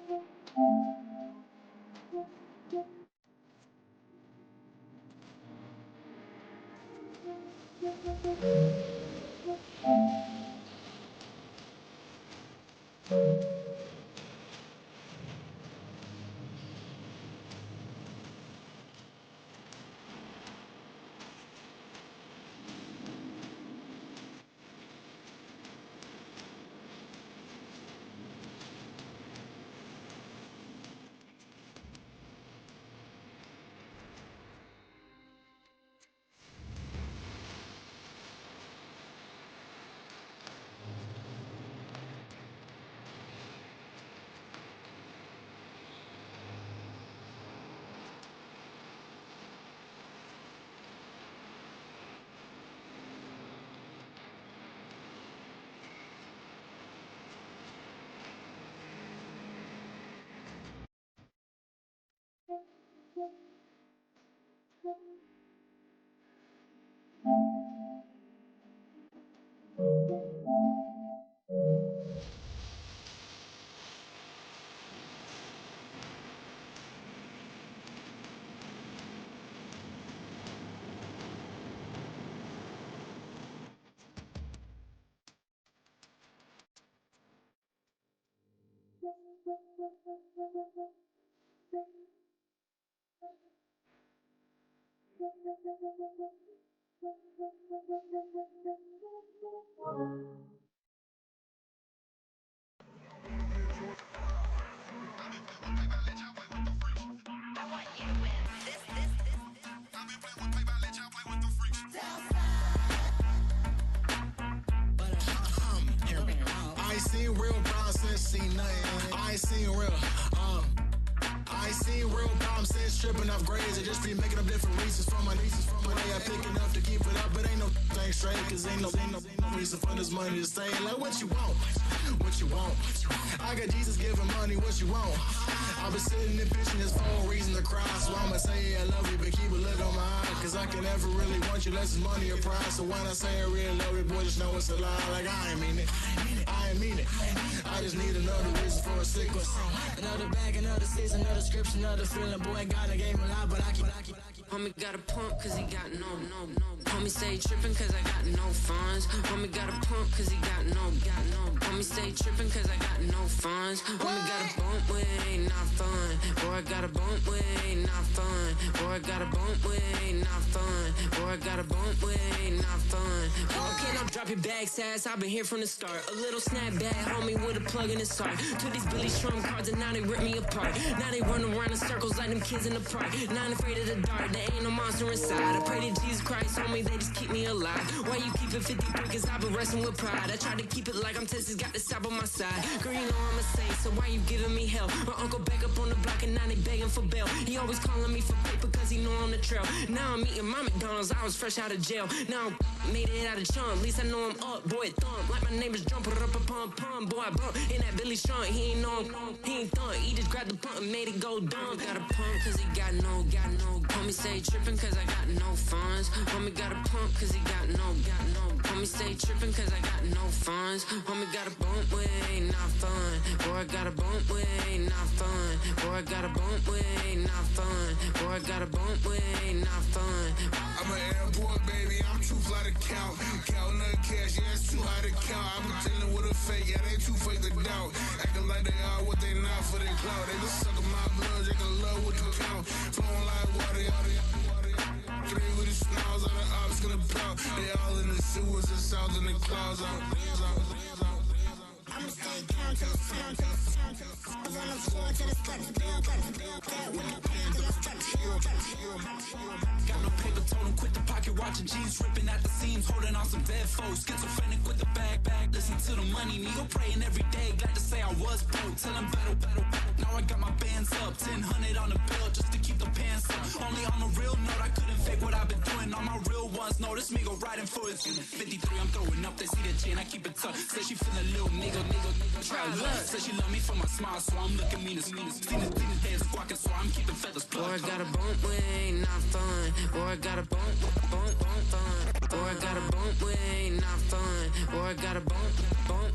I ain't seen real problems since seen nothing. I ain't seen real, I ain't seen real problems since tripping off grades. I just be making up different reasons for my nieces. From my day I pick enough to keep it up, but ain't no thing straight. Cause ain't no reason for this money to stay. Like what you want, what you want. I got Jesus giving money, what you want. I've been sitting and pitching this for a reason to cry. So I'ma say I love you, but keep a look on my eye. Cause I can never really want you unless it's money or pride. So when I say I really love you, boy, just know it's a lie. Like I ain't mean it, I ain't mean it. I just need another reason for a sick one. Another bag, another season, another scripture, another feeling. Boy, God, I gave him a lot, but I keep. Homie got a pump cause he got no. Homie stay trippin' cause I got no funds. Homie got a pump cause he got no. Homie stay trippin' cause I got no funds. Homie got a bump with ain't not fun. Boy, I got a bump with ain't not fun. Boy, I got a bump with ain't not fun. Boy, I got a bump with ain't not fun. Okay, now drop your bag, sass. I've been here from the start. A little snapback, homie, with a plug in his heart. Took these Billy Strum cards and now they rip me apart. Now they run around in circles like them kids in the park. Not afraid of the dark, there ain't no monster inside. I pray to Jesus Christ, homie, they just keep me alive. Why you keep it 53? Cause I've been wrestling with pride. I try to keep it like I'm Texas, got the South on my side. Girl, you know I'm a saint, so why you giving me hell? My uncle back up on the block and now they begging for bail. He always calling me for paper cause he know I'm the trail. Now I'm eating my McDonald's, I was fresh out of jail. Now I made it out of chump, at least I know I'm up. Boy, thump, like my neighbors jumping up a pump. Boy, I bump in that Billy Strong, he ain't know him, he ain't thump. He just grabbed the pump and made it go dumb. Got a pump cause he got no. Homie stay trippin' cause I got no funds. Homie got a pump cause he got no. Homie stay trippin' cause I got no funds. Homie got a bump with ain't not fun. Boy, I got a bump with ain't not fun. Boy, I got a bump with ain't not fun. Boy, I got a bump with ain't not fun. I'm an airport baby, I'm too fly to count. Counting the cash, yeah, it's too high to count. I'm dealing with a fake, yeah, they too fake to doubt. Acting like they are what they not for their clout. They just suckin' my blood, they can love what you count. Flowing like water. Three with the smiles, all the ops gonna pout. They all in the sewers and south in the clouds. I'ma stay down till it's down, till it's down, till it's down. On the floor till it's cut, got no paper, told him quit the pocket, watching jeans ripping at the seams, holding on some dead foes. Schizophrenic with the bag, listen to the money, nigga praying every day. Glad to say I was broke, tell him battle. Now I got my bands up, 1000 on the bill just to keep the pants up. Only on a real note, I couldn't fake what I've been doing. All my real ones know this me go riding for it. 53, I'm throwing up, they see the chain, I keep it tough. Say she feeling little nigga, try luck. Say she love me for my smile, so I'm looking mean as Seen the days squawking, so I'm keeping feathers plucked. Boy, I got a bump with ain't not fun. Boy, I got a bump fun. Boy, I got a bump with ain't not fun. Boy, I got a bump fun.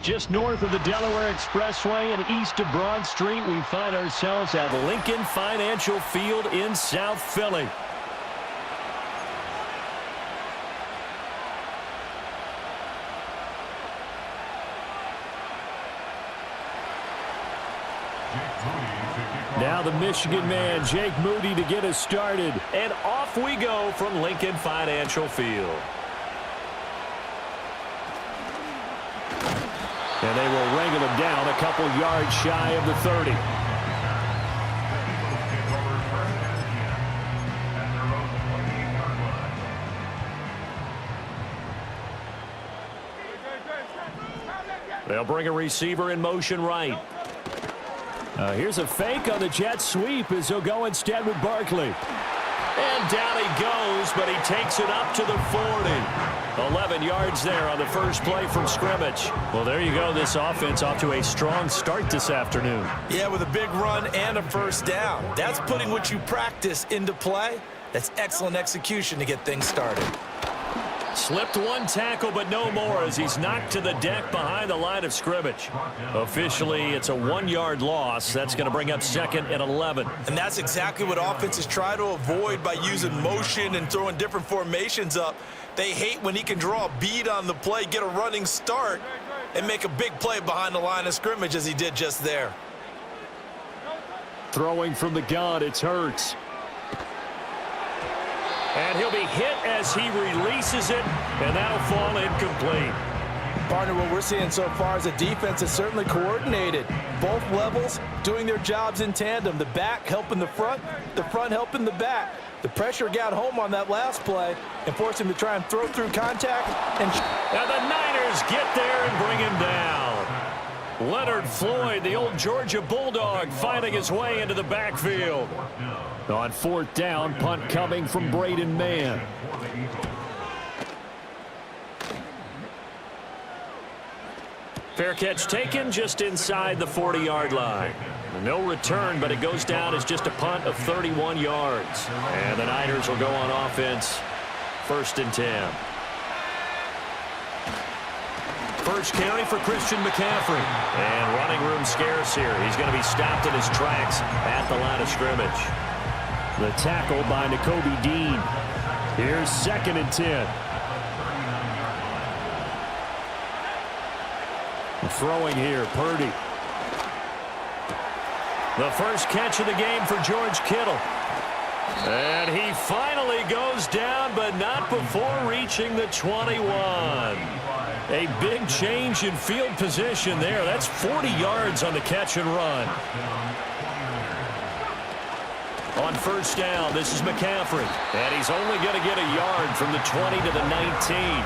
Just north of the Delaware Expressway and east of Broad Street, we find ourselves at Lincoln Financial Field in South Philly. Now the Michigan man, Jake Moody, to get us started. And off we go from Lincoln Financial Field. And they will wrangle him down a couple yards shy of the 30. They'll bring a receiver in motion right. Here's a fake on the jet sweep as he'll go instead with Barkley. And down he goes, but he takes it up to the 40. 11 yards there on the first play from scrimmage. Well, there you go. This offense off to a strong start this afternoon. Yeah, with a big run and a first down. That's putting what you practice into play. That's excellent execution to get things started. Slipped one tackle, but no more as he's knocked to the deck behind the line of scrimmage. Officially, it's a 1-yard loss. That's going to bring up 2nd and 11. And that's exactly what offenses try to avoid by using motion and throwing different formations up. They hate when he can draw a bead on the play, get a running start, and make a big play behind the line of scrimmage as he did just there. Throwing from the gun, it's Hurts. And he'll be hit as he releases it, and that'll fall incomplete. Partner, what we're seeing so far is a defense that's certainly coordinated. Both levels doing their jobs in tandem. The back helping the front helping the back. The pressure got home on that last play and forced him to try and throw through contact. And the Niners get there and bring him down. Leonard Floyd, the old Georgia Bulldog, finding his way into the backfield. On 4th down, punt coming from Braden Mann. Fair catch taken just inside the 40-yard line. No return, but it goes down as just a punt of 31 yards. And the Niners will go on offense. 1st and 10. First carry for Christian McCaffrey. And running room scarce here. He's going to be stopped in his tracks at the line of scrimmage. The tackle by Nakobe Dean. Here's 2nd and 10. Throwing here, Purdy. The first catch of the game for George Kittle. And he finally goes down, but not before reaching the 21. A big change in field position there. That's 40 yards on the catch and run. On 1st down, this is McCaffrey. And he's only going to get a yard from the 20 to the 19.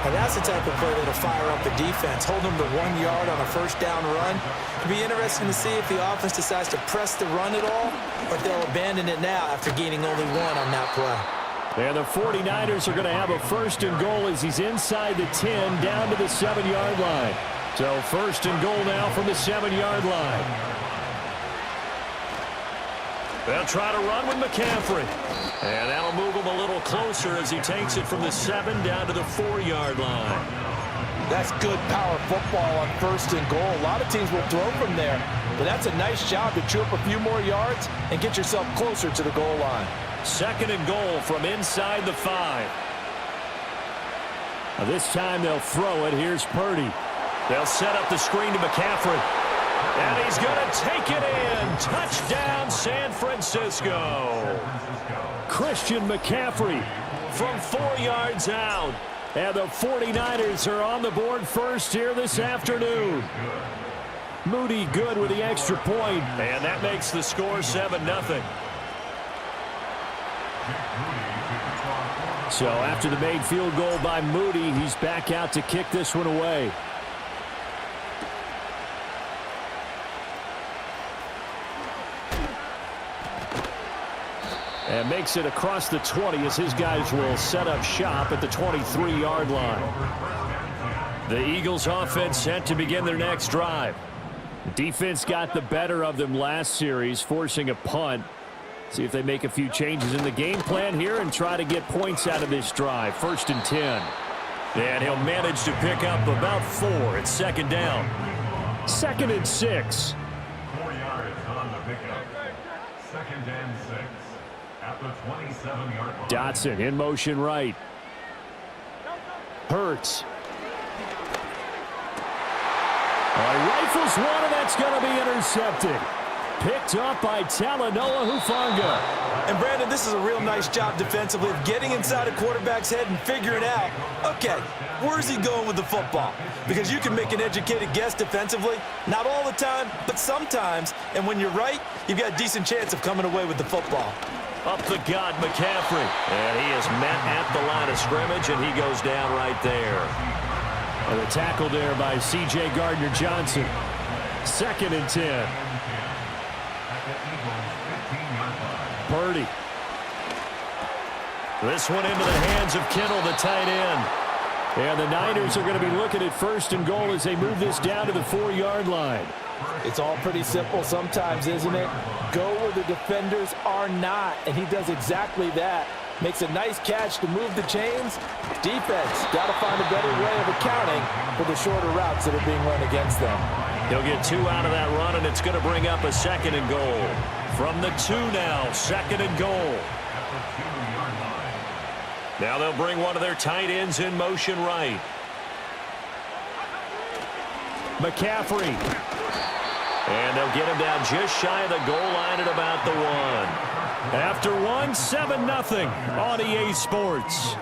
And that's the type of play that'll fire up the defense. Hold them to 1 yard on a 1st down run. It'll be interesting to see if the offense decides to press the run at all, or if they'll abandon it now after gaining only 1 on that play. And the 49ers are going to have a 1st and goal as he's inside the 10 down to the 7-yard line. So 1st and goal now from the 7-yard line. They'll try to run with McCaffrey. And that'll move him a little closer as he takes it from the 7 down to the 4-yard line. That's good power football on 1st and goal. A lot of teams will throw from there, but that's a nice job to chew up a few more yards and get yourself closer to the goal line. 2nd and goal from inside the 5. Now this time they'll throw it. Here's Purdy. They'll set up the screen to McCaffrey. And he's going to take it in. Touchdown, San Francisco. Christian McCaffrey from 4 yards out. And the 49ers are on the board first here this afternoon. Moody good with the extra point. And that makes the score 7-0. So after the made field goal by Moody, he's back out to kick this one away. And makes it across the 20 as his guys will set up shop at the 23-yard line. The Eagles offense set to begin their next drive. Defense got the better of them last series, forcing a punt. See if they make a few changes in the game plan here and try to get points out of this drive. 1st and 10. And he'll manage to pick up about 4 at 2nd down. 2nd and 6. 4 yards on the pickup. 2nd and 6. At the 27-yard line. Dotson in motion right. Hurts. Rifles one, and that's going to be intercepted. Picked up by Talanoa Hufanga. And Brandon, this is a real nice job defensively of getting inside a quarterback's head and figuring out, okay, where's he going with the football? Because you can make an educated guess defensively, not all the time, but sometimes. And when you're right, you've got a decent chance of coming away with the football. Up the gut, McCaffrey. And he is met at the line of scrimmage, and he goes down right there. And the tackle there by C.J. Gardner-Johnson. 2nd and 10. 15-yard line. Purdy. This one into the hands of Kittle, the tight end. And the Niners are going to be looking at 1st and goal as they move this down to the 4-yard line. It's all pretty simple sometimes, isn't it? Go where the defenders are not, and he does exactly that. Makes a nice catch to move the chains. Defense got to find a better way of accounting for the shorter routes that are being run against them. He'll get 2 out of that run, and it's going to bring up a 2nd and goal. From the 2 now, 2nd and goal. Now they'll bring one of their tight ends in motion right. McCaffrey. And they'll get him down just shy of the goal line at about the 1. After 1, 7-0 on EA Sports.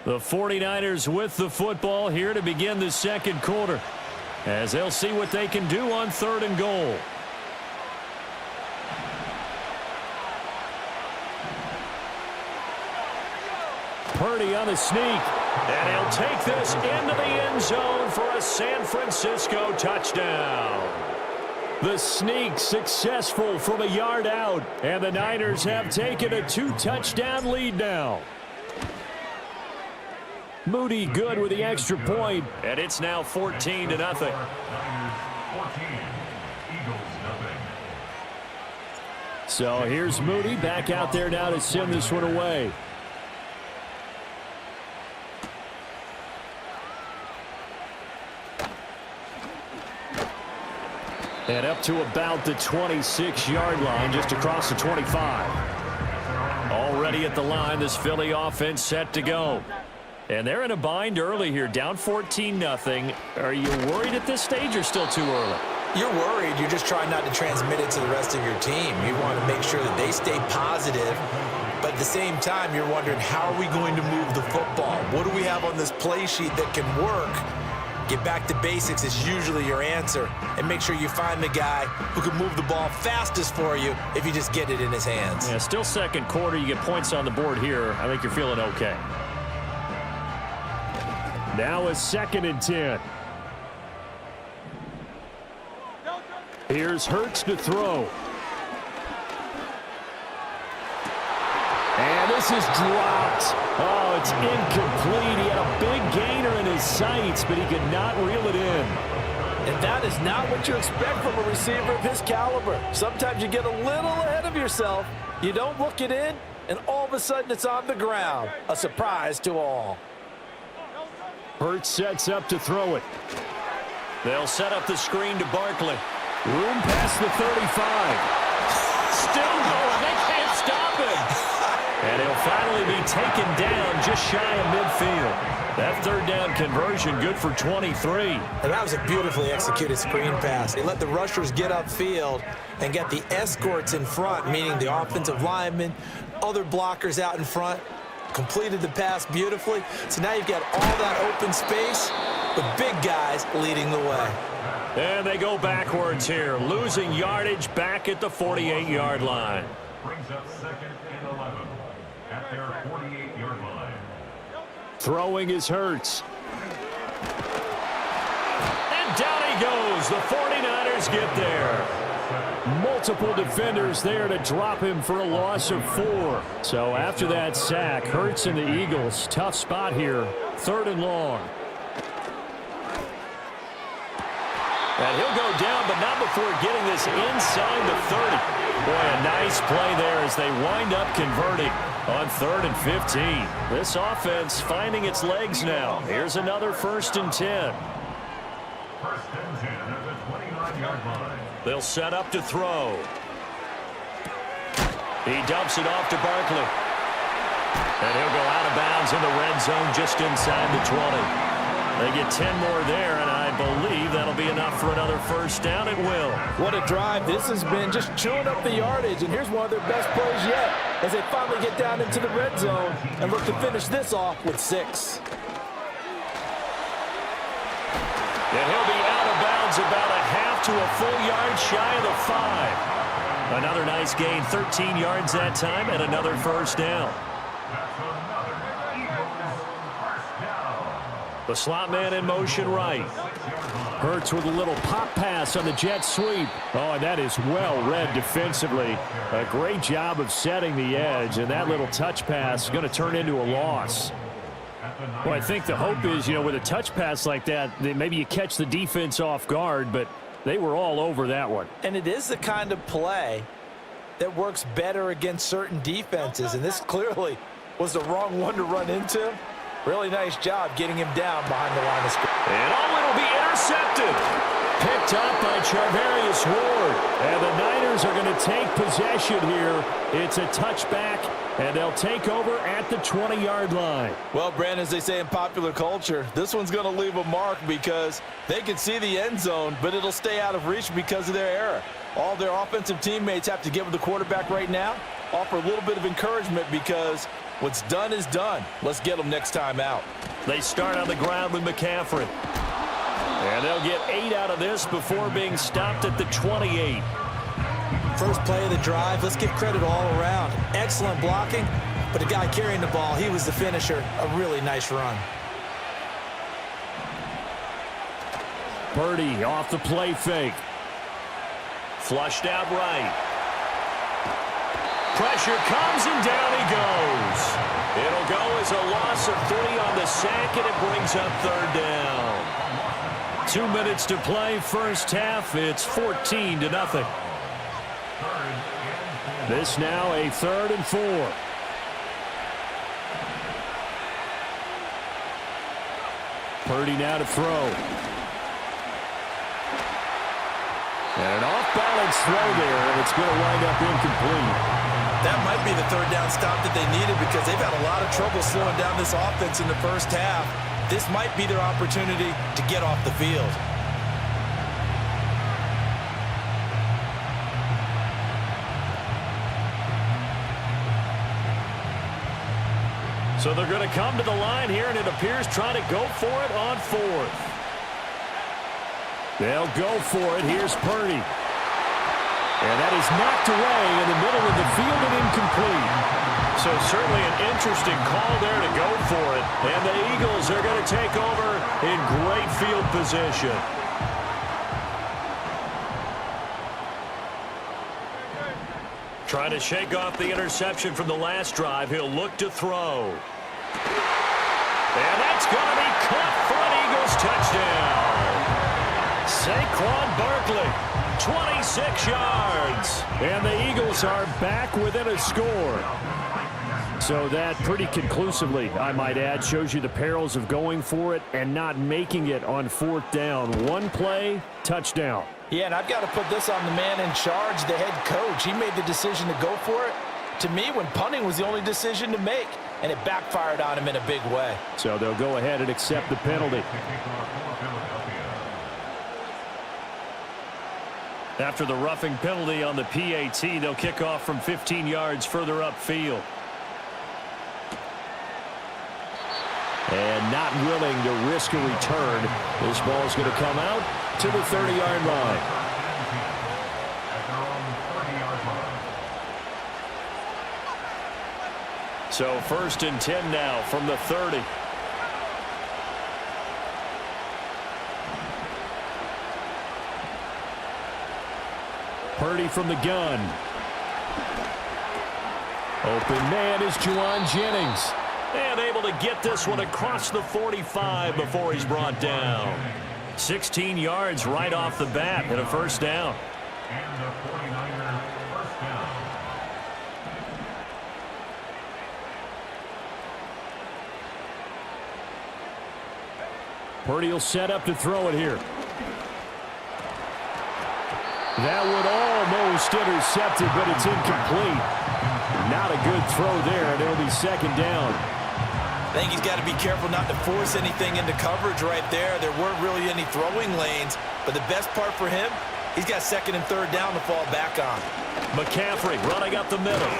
The 49ers with the football here to begin the 2nd quarter, as they'll see what they can do on 3rd and goal. Purdy on the sneak, and he'll take this into the end zone for a San Francisco touchdown. The sneak successful from a yard out, and the Niners have taken a 2-touchdown lead now. Moody good with the extra point, and it's now 14-0. Niners 14, Eagles 0. So here's Moody back out there now to send this one away. And up to about the 26-yard line, just across the 25. Already at the line, this Philly offense set to go. And they're in a bind early here, down 14-0. Are you worried at this stage or still too early? You're worried. You're just trying not to transmit it to the rest of your team. You want to make sure that they stay positive. But at the same time, you're wondering, how are we going to move the football? What do we have on this play sheet that can work? Get back to basics is usually your answer. And make sure you find the guy who can move the ball fastest for you if you just get it in his hands. Yeah, still 2nd quarter. You get points on the board here. I think you're feeling okay. Now a 2nd and 10. Here's Hurts to throw. And this is dropped. Oh, it's incomplete. He had a big gainer in his sights, but he could not reel it in. And that is not what you expect from a receiver of his caliber. Sometimes you get a little ahead of yourself. You don't look it in, and all of a sudden it's on the ground. A surprise to all. Hurts sets up to throw it. They'll set up the screen to Barkley. Room past the 35. Still going. They can't stop him. And he'll finally be taken down just shy of midfield. That 3rd down conversion good for 23. And that was a beautifully executed screen pass. They let the rushers get upfield and get the escorts in front, meaning the offensive linemen, other blockers out in front. Completed the pass beautifully. So now you've got all that open space with big guys leading the way. And they go backwards here, losing yardage back at the 48-yard line. Brings up 2nd and 11 at their 48-yard line. Throwing is Hurts. And down he goes. The 49ers get there. Multiple defenders there to drop him for a loss of 4. So after that sack, Hurts and the Eagles, tough spot here, 3rd and long. And he'll go down, but not before getting this inside the 30. Boy, a nice play there as they wind up converting on 3rd and 15. This offense finding its legs now. Here's another 1st and 10. 1st and 10 at the 29-yard line. They'll set up to throw. He dumps it off to Barkley. And he'll go out of bounds in the red zone just inside the 20. They get 10 more there, and I believe that'll be enough for another 1st down. It will. What a drive this has been, just chewing up the yardage. And here's one of their best plays yet as they finally get down into the red zone and look to finish this off with 6. And he'll be out of bounds about a half to a full yard shy of the 5. Another nice gain, 13 yards that time, and another 1st down. That's another Eagles 1st down. The slot man in motion right. Hurts with a little pop pass on the jet sweep. Oh, and that is well read defensively. A great job of setting the edge, and that little touch pass is going to turn into a loss. Well, I think the hope is, with a touch pass like that maybe you catch the defense off guard, but they were all over that one. And it is the kind of play that works better against certain defenses, and this clearly was the wrong one to run into. Really nice job getting him down behind the line of scrimmage. And it'll be intercepted. Picked up by Charvarius Ward. And the Niners are going to take possession here. It's a touchback, and they'll take over at the 20-yard line. Well, Brandon, as they say in popular culture, this one's going to leave a mark because they can see the end zone, but it'll stay out of reach because of their error. All their offensive teammates have to give the quarterback right now, offer a little bit of encouragement because what's done is done. Let's get them next time out. They start on the ground with McCaffrey. And they'll get 8 out of this before being stopped at the 28. First play of the drive, let's give credit all around. Excellent blocking, but the guy carrying the ball, he was the finisher. A really nice run. Purdy off the play fake. Flushed out right. Pressure comes, and down he goes. It'll go as a loss of 3 on the sack, and it brings up 3rd down. 2 minutes to play, first half. It's 14-0. This now a 3rd and 4. Purdy now to throw. And an off-balance throw there, and it's going to wind up incomplete. That might be the 3rd down stop that they needed because they've had a lot of trouble slowing down this offense in the first half. This might be their opportunity to get off the field. So they're going to come to the line here, and it appears trying to go for it on 4th. They'll go for it. Here's Purdy. And that is knocked away in the middle of the field and incomplete. So certainly an interesting call there to go for it. And the Eagles are going to take over in great field position. Trying to shake off the interception from the last drive. He'll look to throw. And that's going to be caught for an Eagles touchdown. Saquon Barkley, 26 yards. And the Eagles are back within a score. So that pretty conclusively, I might add, shows you the perils of going for it and not making it on 4th down. One play, touchdown. Yeah, and I've got to put this on the man in charge, the head coach. He made the decision to go for it. To me, when punting was the only decision to make, and it backfired on him in a big way. So they'll go ahead and accept the penalty. After the roughing penalty on the PAT, they'll kick off from 15 yards further upfield. And not willing to risk a return. This ball is going to come out to the 30-yard line. So 1st and 10 now from the 30. Purdy from the gun. Open man is Juwan Jennings. And able to get this one across the 45 before he's brought down. 16 yards right off the bat and a 1st down. And the 49er 1st down. Purdy will set up to throw it here. That would almost intercepted, but it's incomplete. Not a good throw there, and it'll be 2nd down. I think he's got to be careful not to force anything into coverage right there. There weren't really any throwing lanes, but the best part for him, he's got 2nd and 3rd down to fall back on. McCaffrey running up the middle.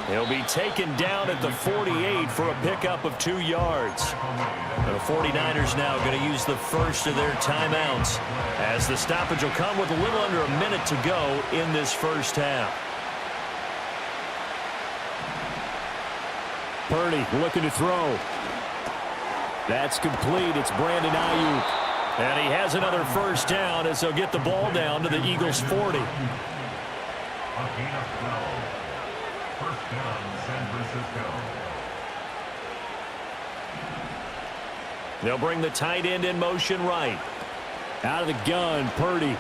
He'll be taken down at the 48 for a pickup of 2 yards. The 49ers now going to use the first of their timeouts as the stoppage will come with a little under a minute to go in this first half. Purdy looking to throw. That's complete. It's Brandon Ayuk. And he has another first down as they'll get the ball down to the Eagles' 40. A gain of 12. First down, San Francisco. They'll bring the tight end in motion right. Out of the gun, Purdy.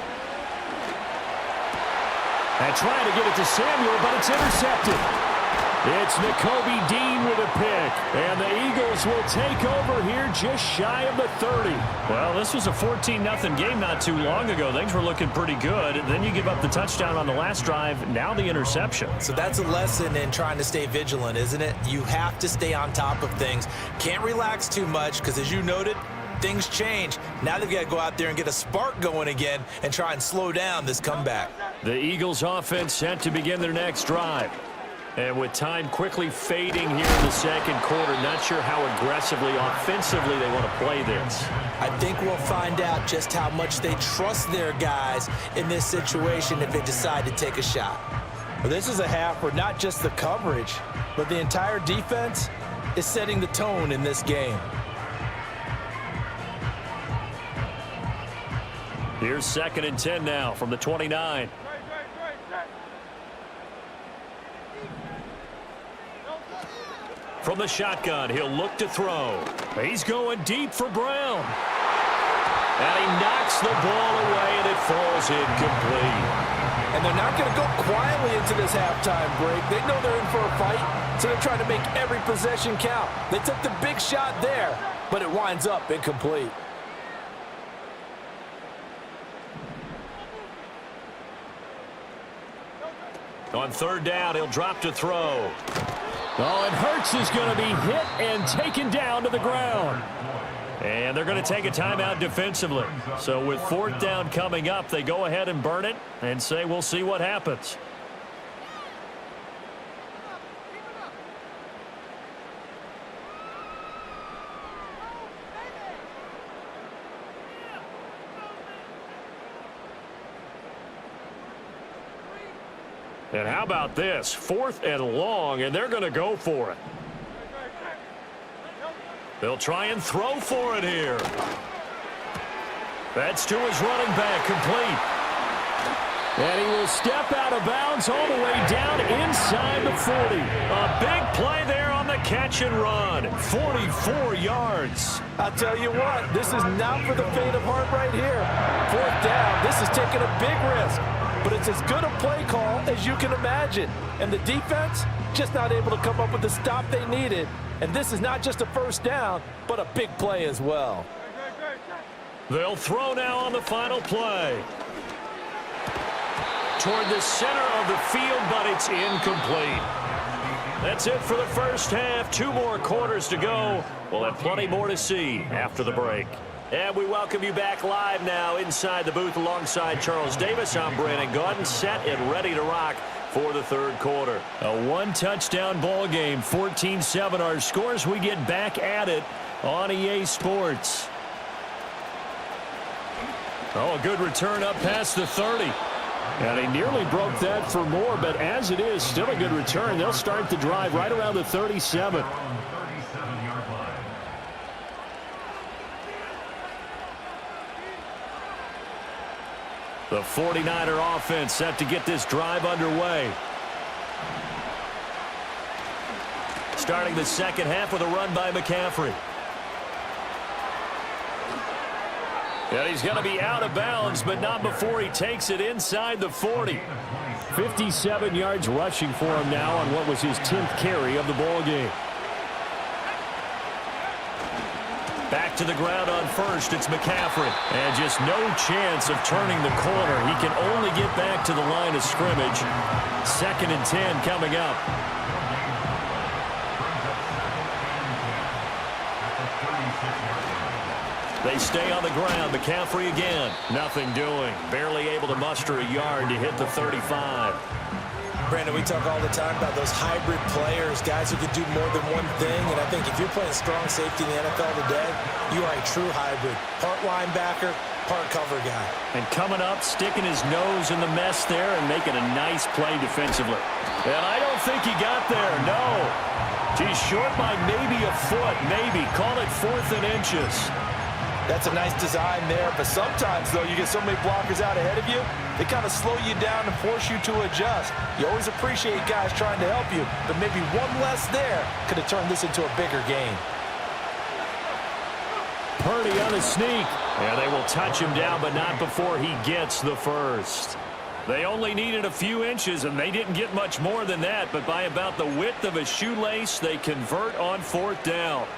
And trying to get it to Samuel, but it's intercepted. It's Nakobe Dean with a pick. And the Eagles will take over here just shy of the 30. Well, this was a 14-0 game not too long ago. Things were looking pretty good. Then you give up the touchdown on the last drive. Now the interception. So that's a lesson in trying to stay vigilant, isn't it? You have to stay on top of things. Can't relax too much because, as you noted, things change. Now they've got to go out there and get a spark going again and try and slow down this comeback. The Eagles offense set to begin their next drive. And with time quickly fading here in the second quarter, not sure how aggressively, offensively they want to play this. I think we'll find out just how much they trust their guys in this situation if they decide to take a shot. Well, this is a half where not just the coverage, but the entire defense is setting the tone in this game. Here's 2nd and 10 now from the 29. From the shotgun, he'll look to throw. He's going deep for Brown. And he knocks the ball away, and it falls incomplete. And they're not going to go quietly into this halftime break. They know they're in for a fight, so they're trying to make every possession count. They took the big shot there, but it winds up incomplete. On 3rd down, he'll drop to throw. Oh, and Hurts is going to be hit and taken down to the ground. And they're going to take a timeout defensively. So with 4th down coming up, they go ahead and burn it and say we'll see what happens. And how about this? 4th and long, and they're going to go for it. They'll try and throw for it here. That's to his running back, complete. And he will step out of bounds all the way down inside the 40. A big play there on the catch and run. 44 yards. I'll tell you what, this is not for the faint of heart right here. 4th down, this is taking a big risk. But it's as good a play call as you can imagine. And the defense just not able to come up with the stop they needed. And this is not just a first down, but a big play as well. They'll throw now on the final play. Toward the center of the field, but it's incomplete. That's it for the first half. 2 more quarters to go. We'll have plenty more to see after the break. And we welcome you back live now inside the booth alongside Charles Davis. I'm Brandon Gaudin, set and ready to rock for the 3rd quarter. A 1-touchdown ball game, 14-7 our scores. We get back at it on EA Sports. Oh, a good return up past the 30. And he nearly broke that for more, but as it is, still a good return. They'll start the drive right around the 37. The 49er offense set to get this drive underway. Starting the second half with a run by McCaffrey. And he's going to be out of bounds, but not before he takes it inside the 40. 57 yards rushing for him now on what was his 10th carry of the ball game. Back to the ground on first, it's McCaffrey. And just no chance of turning the corner. He can only get back to the line of scrimmage. 2nd and 10 coming up. They stay on the ground. McCaffrey again. Nothing doing. Barely able to muster a yard to hit the 35. Brandon, we talk all the time about those hybrid players, guys who can do more than one thing. And I think if you're playing strong safety in the NFL today, you are a true hybrid. Part linebacker, part cover guy. And coming up, sticking his nose in the mess there and making a nice play defensively. And I don't think he got there, no. He's short by maybe a foot, maybe. Call it 4th and inches. That's a nice design there, but sometimes, though, you get so many blockers out ahead of you, they kind of slow you down and force you to adjust. You always appreciate guys trying to help you, but maybe one less there could have turned this into a bigger game. Purdy on the sneak. And they will touch him down, but not before he gets the first. They only needed a few inches, and they didn't get much more than that, but by about the width of a shoelace, they convert on 4th down.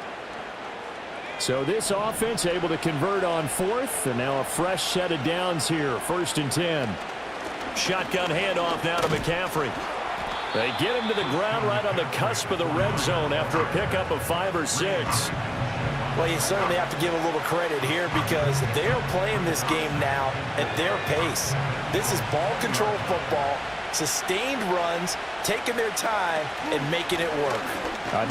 So this offense able to convert on 4th, and now a fresh set of downs here, 1st and 10. Shotgun handoff now to McCaffrey. They get him to the ground right on the cusp of the red zone after a pickup of 5 or 6. Well, you certainly have to give a little credit here because they're playing this game now at their pace. This is ball control football, sustained runs, taking their time, and making it work.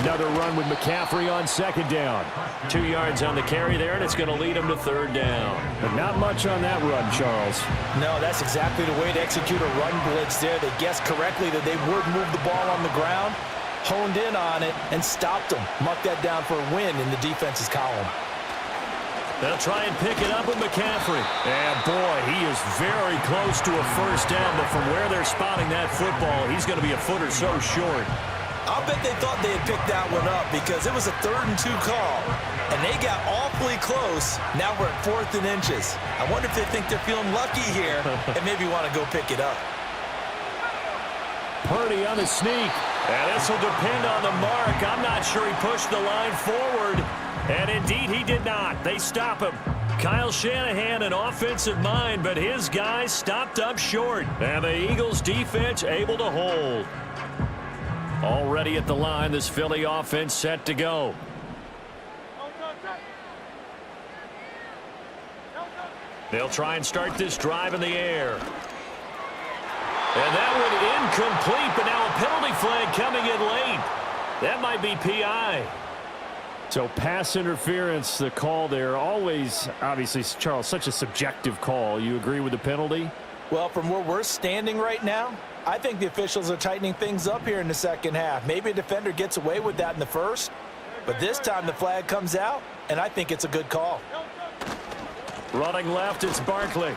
Another run with McCaffrey on 2nd down. 2 yards on the carry there, and it's going to lead him to 3rd down. But not much on that run, Charles. No, that's exactly the way to execute a run blitz there. They guessed correctly that they would move the ball on the ground, honed in on it, and stopped them. Mark that down for a win in the defense's column. They'll try and pick it up with McCaffrey. And, boy, he is very close to a 1st down, but from where they're spotting that football, he's going to be a foot or so short. I'll bet they thought they had picked that one up because it was a 3rd and 2 call, and they got awfully close. Now we're at 4th and inches. I wonder if they think they're feeling lucky here and maybe want to go pick it up. Purdy on the sneak. And this will depend on the mark. I'm not sure he pushed the line forward. And indeed, he did not. They stop him. Kyle Shanahan, an offensive mind, but his guys stopped up short. And the Eagles defense able to hold. Already at the line, this Philly offense set to go. They'll try and start this drive in the air. And that one incomplete, but now a penalty flag coming in late. That might be PI. So pass interference, the call there. Always, obviously, Charles, such a subjective call. You agree with the penalty? Well, from where we're standing right now, I think the officials are tightening things up here in the second half. Maybe a defender gets away with that in the first, but this time the flag comes out, and I think it's a good call. Running left, it's Barkley.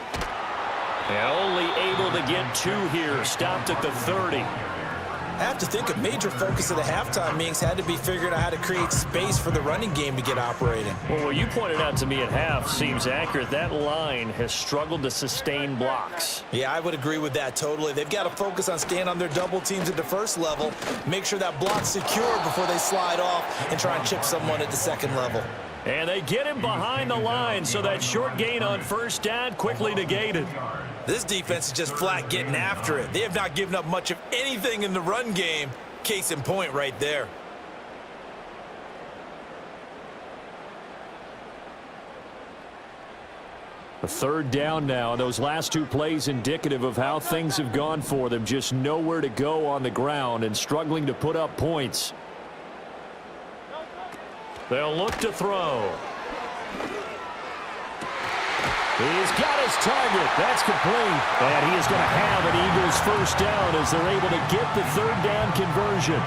And only able to get 2 here. Stopped at the 30. I have to think a major focus of the halftime meetings had to be figuring out how to create space for the running game to get operating. Well, what you pointed out to me at half seems accurate. That line has struggled to sustain blocks. Yeah, I would agree with that totally. They've got to focus on staying on their double teams at the first level, make sure that block's secure before they slide off and try and chip someone at the second level. And they get him behind the line, so that short gain on 1st down quickly negated. This defense is just flat getting after it. They have not given up much of anything in the run game. Case in point right there. A 3rd down now. Those last 2 plays indicative of how things have gone for them. Just nowhere to go on the ground and struggling to put up points. They'll look to throw. He's got his target. That's complete. And he is going to have an Eagles 1st down as they're able to get the 3rd down conversion.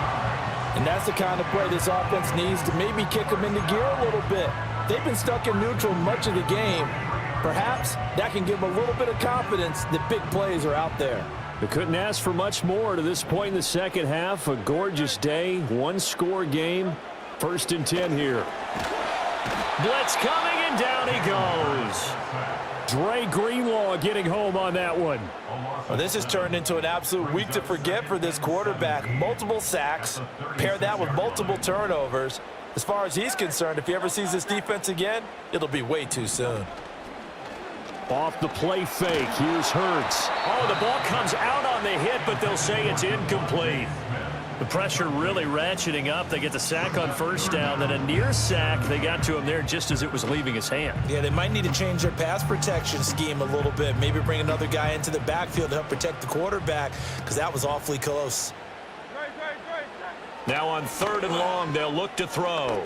And that's the kind of play this offense needs to maybe kick them into gear a little bit. They've been stuck in neutral much of the game. Perhaps that can give them a little bit of confidence that big plays are out there. They couldn't ask for much more to this point in the second half. A gorgeous day, 1-score game. 1st and 10 here. Blitz coming, and down he goes. Dre Greenlaw getting home on that one. Well, this has turned into an absolute week to forget for this quarterback. Multiple sacks, pair that with multiple turnovers. As far as he's concerned, if he ever sees this defense again, it'll be way too soon. Off the play fake, here's Hurts. Oh, the ball comes out on the hit, but they'll say it's incomplete. The pressure really ratcheting up. They get the sack on 1st down, then a near sack. They got to him there just as it was leaving his hand. Yeah, they might need to change their pass protection scheme a little bit. Maybe bring another guy into the backfield to help protect the quarterback because that was awfully close. Now on 3rd and long, they'll look to throw.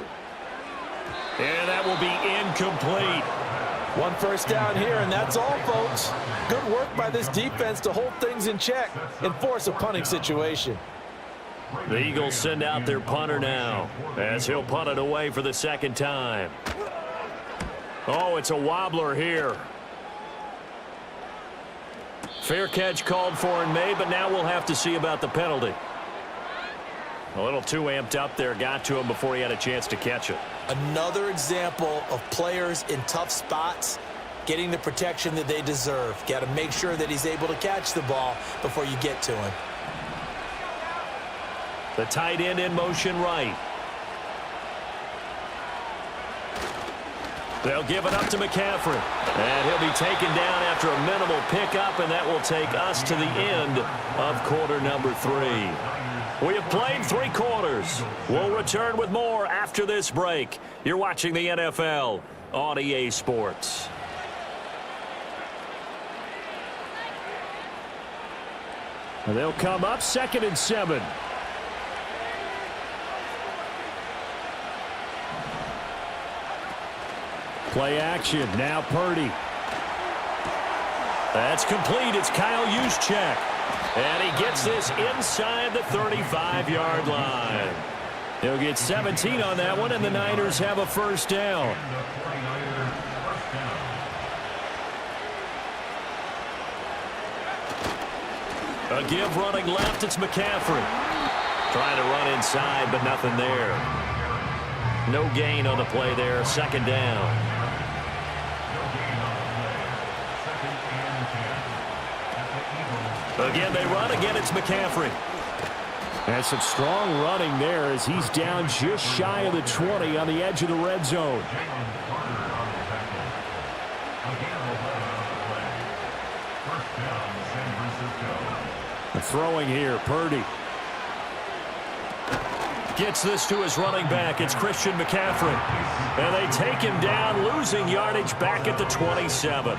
And that will be incomplete. 1 1st down here, and that's all, folks. Good work by this defense to hold things in check and force a punting situation. The Eagles send out their punter now as he'll punt it away for the 2nd time. Oh, it's a wobbler here. Fair catch called for and made, but now we'll have to see about the penalty. A little too amped up there, got to him before he had a chance to catch it. Another example of players in tough spots getting the protection that they deserve. Got to make sure that he's able to catch the ball before you get to him. The tight end in motion right. They'll give it up to McCaffrey. And he'll be taken down after a minimal pickup, and that will take us to the end of quarter number 3. We have played 3 quarters. We'll return with more after this break. You're watching the NFL on EA Sports. And they'll come up 2nd and 7. Play action. Now Purdy. That's complete. It's Kyle Juszczyk. And he gets this inside the 35-yard line. He'll get 17 on that one, and the Niners have a first down. A give running left. It's McCaffrey. Trying to run inside, but nothing there. No gain on the play there. 2nd down. Again, they run. Again, it's McCaffrey. And some strong running there as he's down just shy of the 20 on the edge of the red zone. The throwing here, Purdy. Gets this to his running back. It's Christian McCaffrey. And they take him down, losing yardage back at the 27.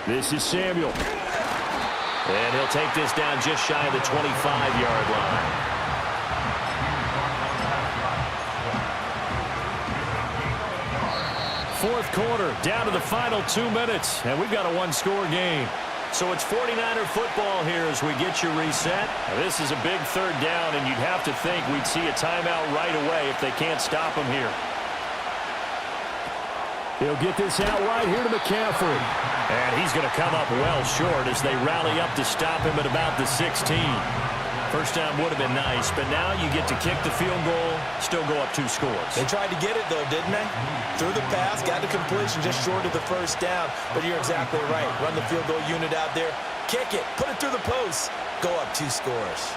This is Samuel. And he'll take this down just shy of the 25-yard line. Fourth quarter, down to the final 2 minutes, and we've got a 1-score game. So it's 49er football here as we get you reset. Now, this is a big 3rd down, and you'd have to think we'd see a timeout right away if they can't stop him here. He'll get this out right here to McCaffrey. And he's going to come up well short as they rally up to stop him at about the 16. First down would have been nice, but now you get to kick the field goal, still go up 2 scores. They tried to get it, though, didn't they? Threw the pass, got the completion just short of the first down. But you're exactly right. Run the field goal unit out there. Kick it. Put it through the post. Go up 2 scores.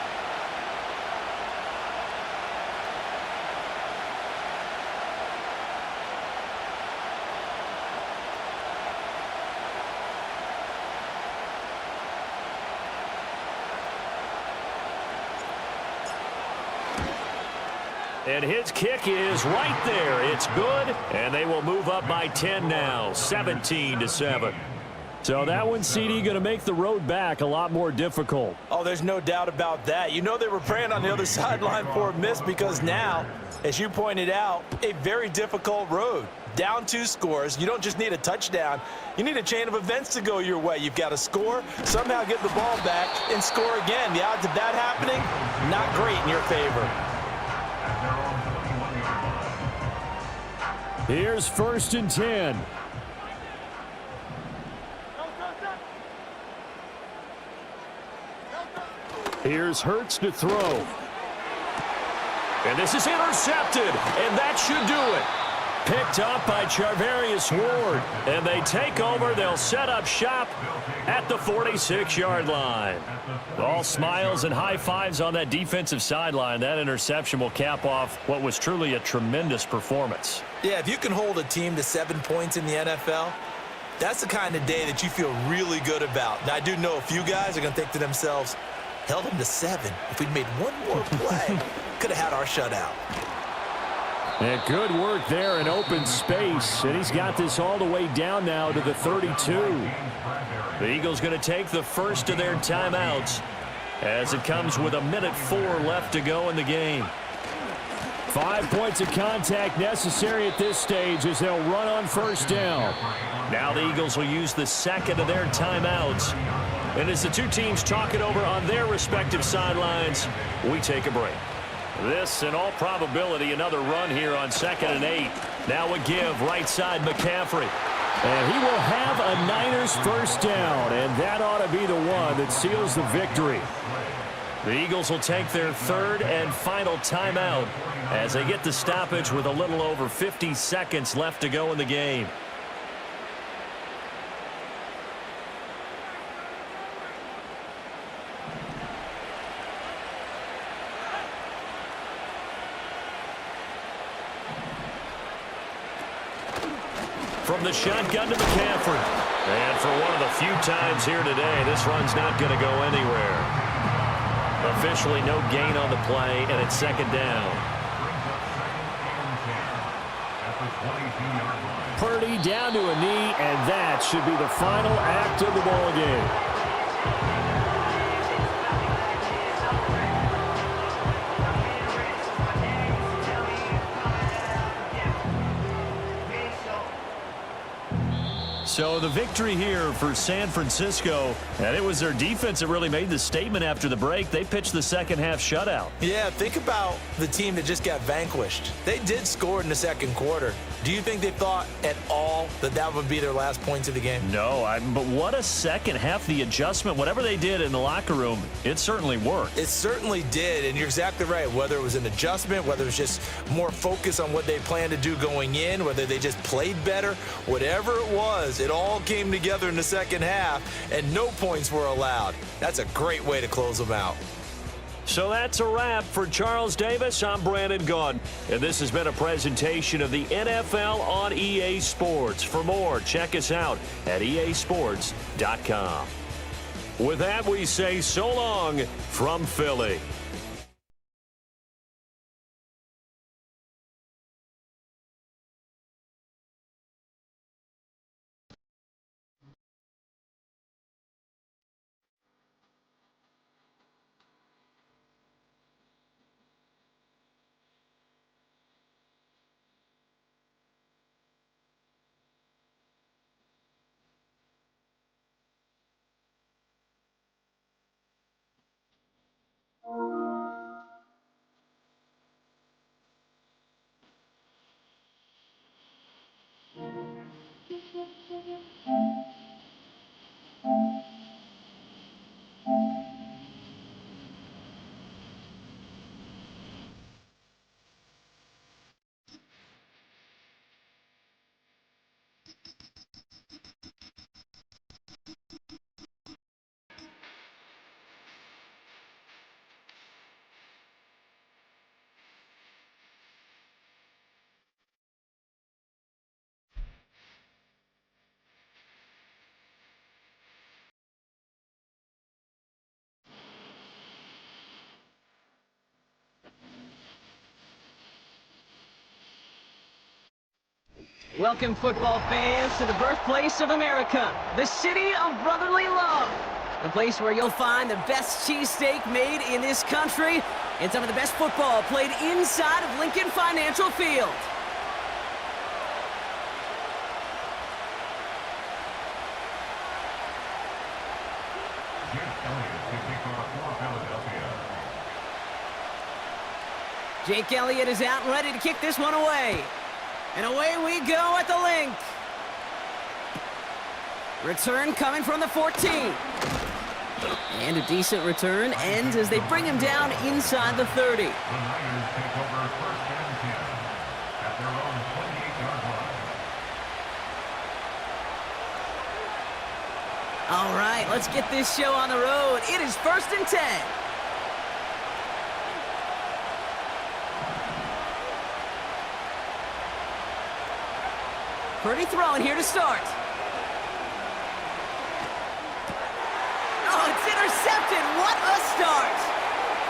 And his kick is right there. It's good, and they will move up by 10 now, 17-7. So that one, CD, going to make the road back a lot more difficult. Oh, there's no doubt about that. You know they were praying on the other sideline for a miss because now, as you pointed out, a very difficult road. Down 2 scores. You don't just need a touchdown. You need a chain of events to go your way. You've got to score, somehow get the ball back, and score again. The odds of that happening, not great in your favor. Here's 1st and 10. Here's Hurts to throw. And this is intercepted, and that should do it. Picked up by Charvarius Ward. And they take over. They'll set up shop at the 46-yard line. All smiles and high fives on that defensive sideline. That interception will cap off what was truly a tremendous performance. Yeah, if you can hold a team to 7 points in the NFL, that's the kind of day that you feel really good about. Now, I do know a few guys are going to think to themselves, held them to 7. If we'd made one more play, could have had our shutout. And good work there in open space. And he's got this all the way down now to the 32. The Eagles going to take the first of their timeouts as it comes with 1:04 left to go in the game. 5 points of contact necessary at this stage as they'll run on first down. Now the Eagles will use the second of their timeouts. And as the 2 teams talk it over on their respective sidelines, we take a break. This, in all probability, another run here on 2nd and 8. Now a give, right side McCaffrey. And he will have a Niners first down, and that ought to be the one that seals the victory. The Eagles will take their 3rd and final timeout as they get the stoppage with a little over 50 seconds left to go in the game. From the shotgun to McCaffrey. And for one of the few times here today, this run's not going to go anywhere. Officially no gain on the play, and it's 2nd down. Purdy down to a knee, and that should be the final act of the ball game. So the victory here for San Francisco, and it was their defense that really made the statement after the break. They pitched the second half shutout. Yeah, think about the team that just got vanquished. They did score in the second quarter. Do you think they thought at all that that would be their last points of the game? No, but what a second half. The adjustment, whatever they did in the locker room, it certainly worked. It certainly did, and you're exactly right. Whether it was an adjustment, whether it was just more focus on what they planned to do going in, whether they just played better, whatever it was, it all came together in the second half, and no points were allowed. That's a great way to close them out. So that's a wrap for Charles Davis. I'm Brandon Gaudin, and this has been a presentation of the NFL on EA Sports. For more, check us out at easports.com. With that, we say so long from Philly. Welcome, football fans, to the birthplace of America, the city of brotherly love. The place where you'll find the best cheesesteak made in this country and some of the best football played inside of Lincoln Financial Field. Jake Elliott is out and ready to kick this one away. And away we go at the link. Return coming from the 14. And a decent return ends as they bring him down inside the 30. The Niners take over 1st and 10 at their own 28-yard line. All right, let's get this show on the road. It is 1st and 10. Purdy throwing here to start. Oh, it's intercepted. What a start.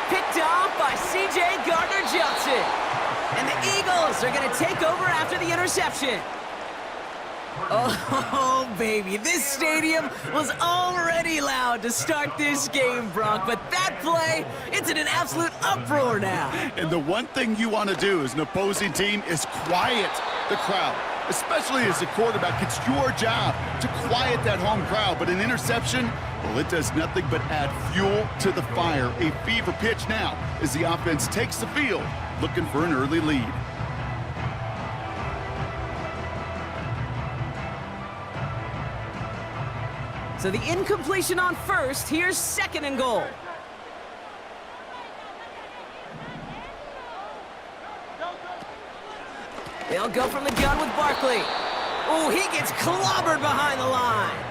Picked off by C.J. Gardner-Johnson. And the Eagles are going to take over after the interception. Oh, baby, this stadium was already loud to start this game, Brock, but that play, it's in an absolute uproar now. And the one thing you want to do as an opposing team is quiet the crowd, especially as a quarterback. It's your job to quiet that home crowd, but an interception, Well, it does nothing but add fuel to the fire. A fever pitch now as the offense takes the field, looking for an early lead. So the incompletion on first. Here's 2nd and goal. They'll go from the gun with Barkley. Oh, he gets clobbered behind the line.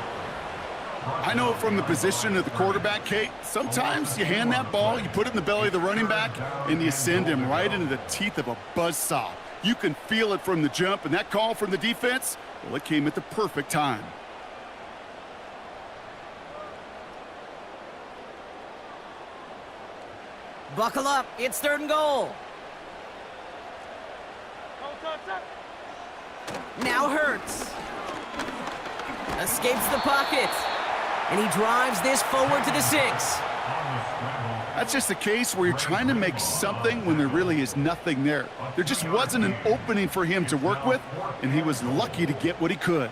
I know from the position of the quarterback, Kate, sometimes you hand that ball, you put it in the belly of the running back, and you send him right into the teeth of a buzzsaw. You can feel it from the jump, and that call from the defense, well, it came at the perfect time. Buckle up. It's 3rd and goal. Now Hurts. Escapes the pocket. And he drives this forward to the 6. That's just a case where you're trying to make something when there really is nothing there. There just wasn't an opening for him to work with, and he was lucky to get what he could.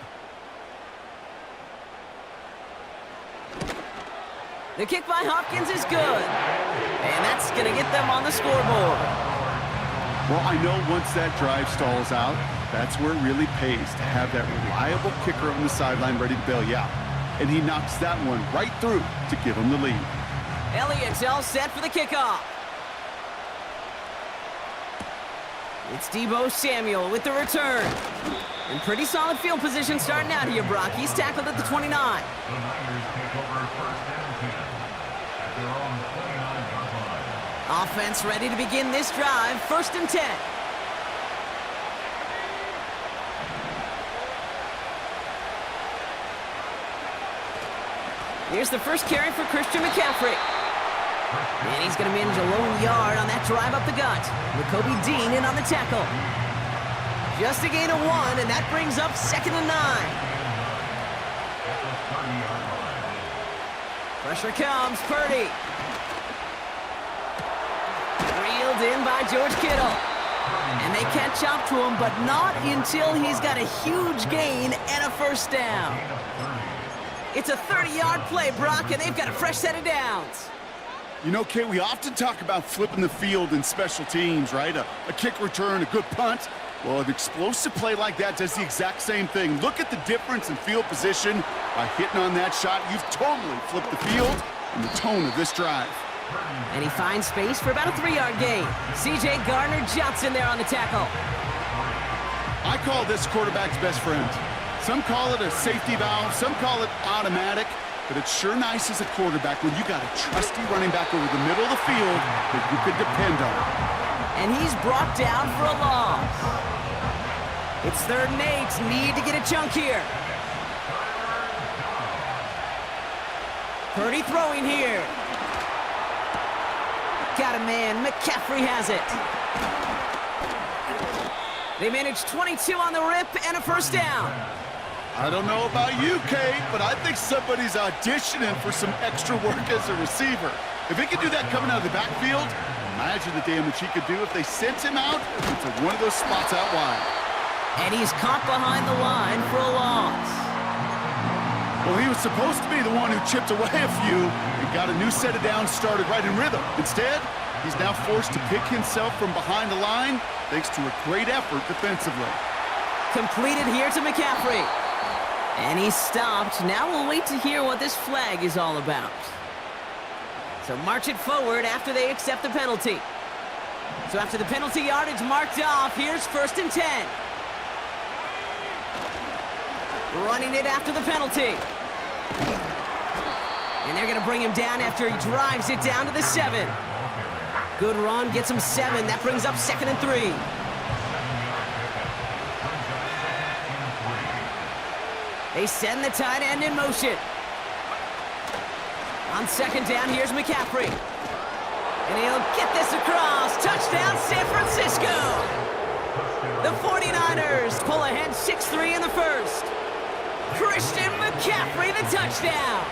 The kick by Hopkins is good. And that's going to get them on the scoreboard. Well, I know once that drive stalls out, that's where it really pays to have that reliable kicker on the sideline ready to bail you out. And he knocks that one right through to give him the lead. Elliott's all set for the kickoff. It's Deebo Samuel with the return. In pretty solid field position starting out here, Brock. He's tackled at the 29. The Niners take over 1st and 10 at their own 29-yard line. Offense ready to begin this drive. 1st and 10. Here's the first carry for Christian McCaffrey. And he's going to manage a lone yard on that drive up the gut. Jacoby Dean in on the tackle. Just a gain of 1, and that brings up 2nd and 9. Pressure comes, Purdy. Reeled in by George Kittle. And they catch up to him, but not until he's got a huge gain and a 1st down. It's a 30-yard play, Brock, and they've got a fresh set of downs. You know, Kate, we often talk about flipping the field in special teams, right? A kick return, a good punt. Well, an explosive play like that does the exact same thing. Look at the difference in field position. By hitting on that shot, you've totally flipped the field and the tone of this drive. And he finds space for about a 3-yard gain. C.J. Gardner-Johnson there on the tackle. I call this quarterback's best friend. Some call it a safety valve, some call it automatic, but it's sure nice as a quarterback when you got a trusty running back over the middle of the field that you could depend on. And he's brought down for a loss. It's 3rd and 8. Need to get a chunk here. Purdy throwing here. Got a man. McCaffrey has it. They managed 22 on the rip and a 1st down. I don't know about you, Kate, but I think somebody's auditioning for some extra work as a receiver. If he could do that coming out of the backfield, imagine the damage he could do if they sent him out to one of those spots out wide. And he's caught behind the line for a loss. Well, he was supposed to be the one who chipped away a few and got a new set of downs started right in rhythm. Instead, he's now forced to pick himself from behind the line thanks to a great effort defensively. Completed here to McCaffrey. And he's stopped. Now we'll wait to hear what this flag is all about. So march it forward after they accept the penalty. So after the penalty yardage marked off, here's 1st and 10. Running it after the penalty. And they're going to bring him down after he drives it down to the 7. Good run, gets him 7. That brings up 2nd and 3. They send the tight end in motion. On 2nd down, here's McCaffrey. And he'll get this across. Touchdown, San Francisco. The 49ers pull ahead 6-3 in the 1st. Christian McCaffrey, the touchdown.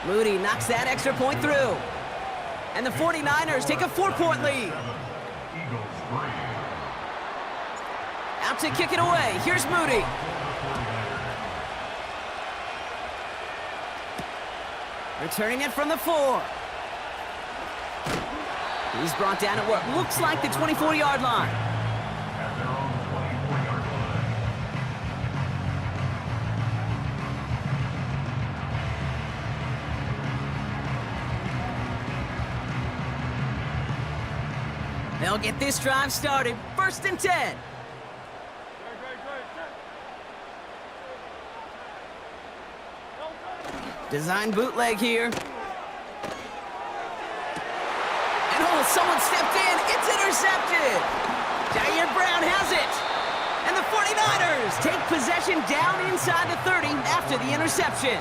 Moody knocks that extra point through. And the 49ers take a 4-point lead. Out to kick it away. Here's Moody. Returning it from the 4. He's brought down at what looks like the 24-yard line. At their own 24-yard line. They'll get this drive started. 1st and 10. Design bootleg here. And oh, someone stepped in. It's intercepted. Jair Brown has it. And the 49ers take possession down inside the 30 after the interception.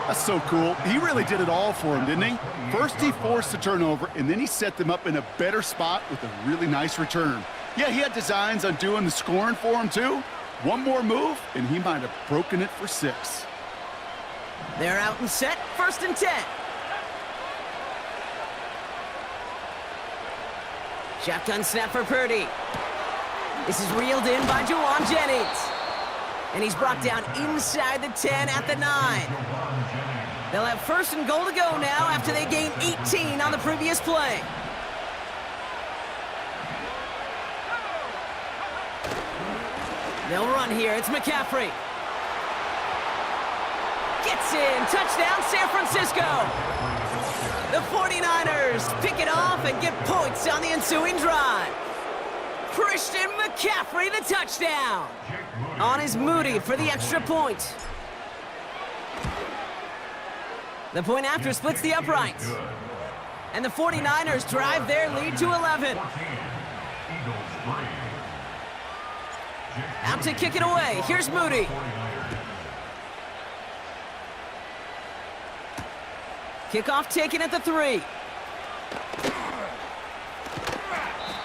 That's so cool. He really did it all for him, didn't he? First he forced the turnover, and then he set them up in a better spot with a really nice return. Yeah, he had designs on doing the scoring for him, too. One more move, and he might have broken it for 6. They're out and set. 1st and 10. Shotgun snap for Purdy. This is reeled in by Juwan Jennings. And he's brought down inside the 10 at the 9. They'll have 1st and goal to go now after they gained 18 on the previous play. They'll run here. It's McCaffrey. Gets in. Touchdown, San Francisco. The 49ers pick it off and get points on the ensuing drive. Christian McCaffrey, the touchdown. On is Moody for the extra point. The point after splits the uprights. And the 49ers drive their lead to 11. Out to kick it away. Here's Moody. Kickoff taken at the 3.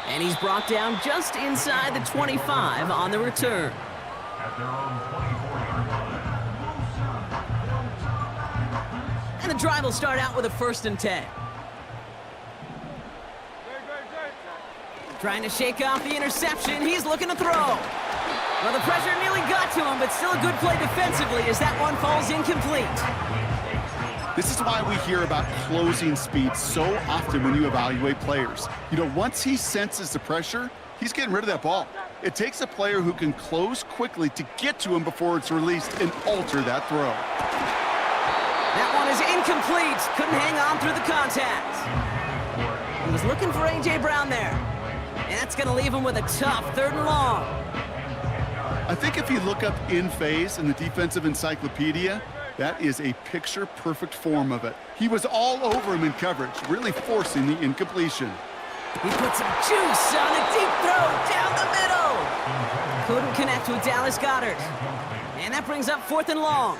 And he's brought down just inside the 25 on the return. At their own 24-yard line. And the drive will start out with a 1st and 10. Trying to shake off the interception. He's looking to throw. Well, the pressure nearly got to him, but still a good play defensively as that one falls incomplete. This is why we hear about closing speed so often when you evaluate players. You know, once he senses the pressure, he's getting rid of that ball. It takes a player who can close quickly to get to him before it's released and alter that throw. That one is incomplete. Couldn't hang on through the contact. He was looking for A.J. Brown there. And that's going to leave him with a tough 3rd and long. I think if you look up in phase in the defensive encyclopedia, that is a picture-perfect form of it. He was all over him in coverage, really forcing the incompletion. He put some juice on a deep throw down the middle. Couldn't connect with Dallas Goedert. And that brings up 4th and long.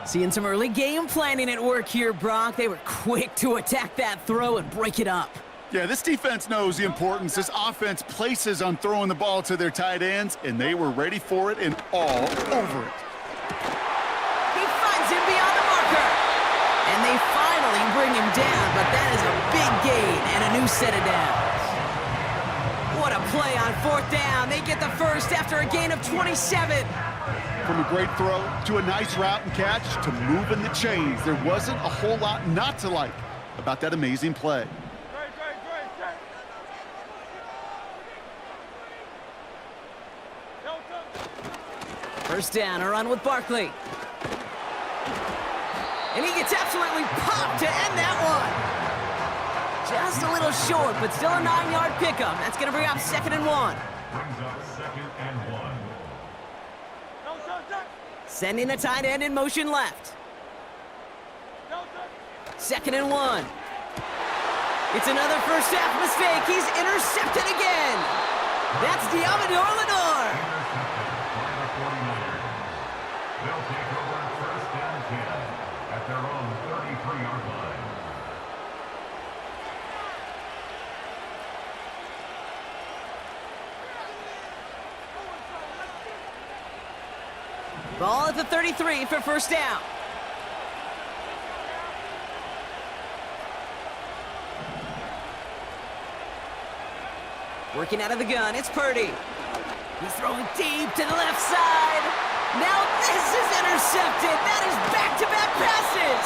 Seeing some early game planning at work here, Brock. They were quick to attack that throw and break it up. Yeah, this defense knows the importance this offense places on throwing the ball to their tight ends, and they were ready for it and all over it. He finds him beyond the marker. And they finally bring him down, but that is a big gain and a new set of downs. What a play on 4th down. They get the first after a gain of 27. From a great throw to a nice route and catch to moving the chains, there wasn't a whole lot not to like about that amazing play. First down, a run with Barkley. And he gets absolutely popped to end that one. Just a little short, but still a 9-yard pickup. That's going to bring up 2nd and 1. Brings up 2nd and 1. Sending the tight end in motion left. 2nd and 1. It's another first half mistake. He's intercepted again. That's Diamador Lenore. They'll take over 1st and 10 at their own 33-yard line. Ball at the 33 for first down. Working out of the gun, it's Purdy. He's throwing deep to the left side. Now this is intercepted. That is back-to-back passes.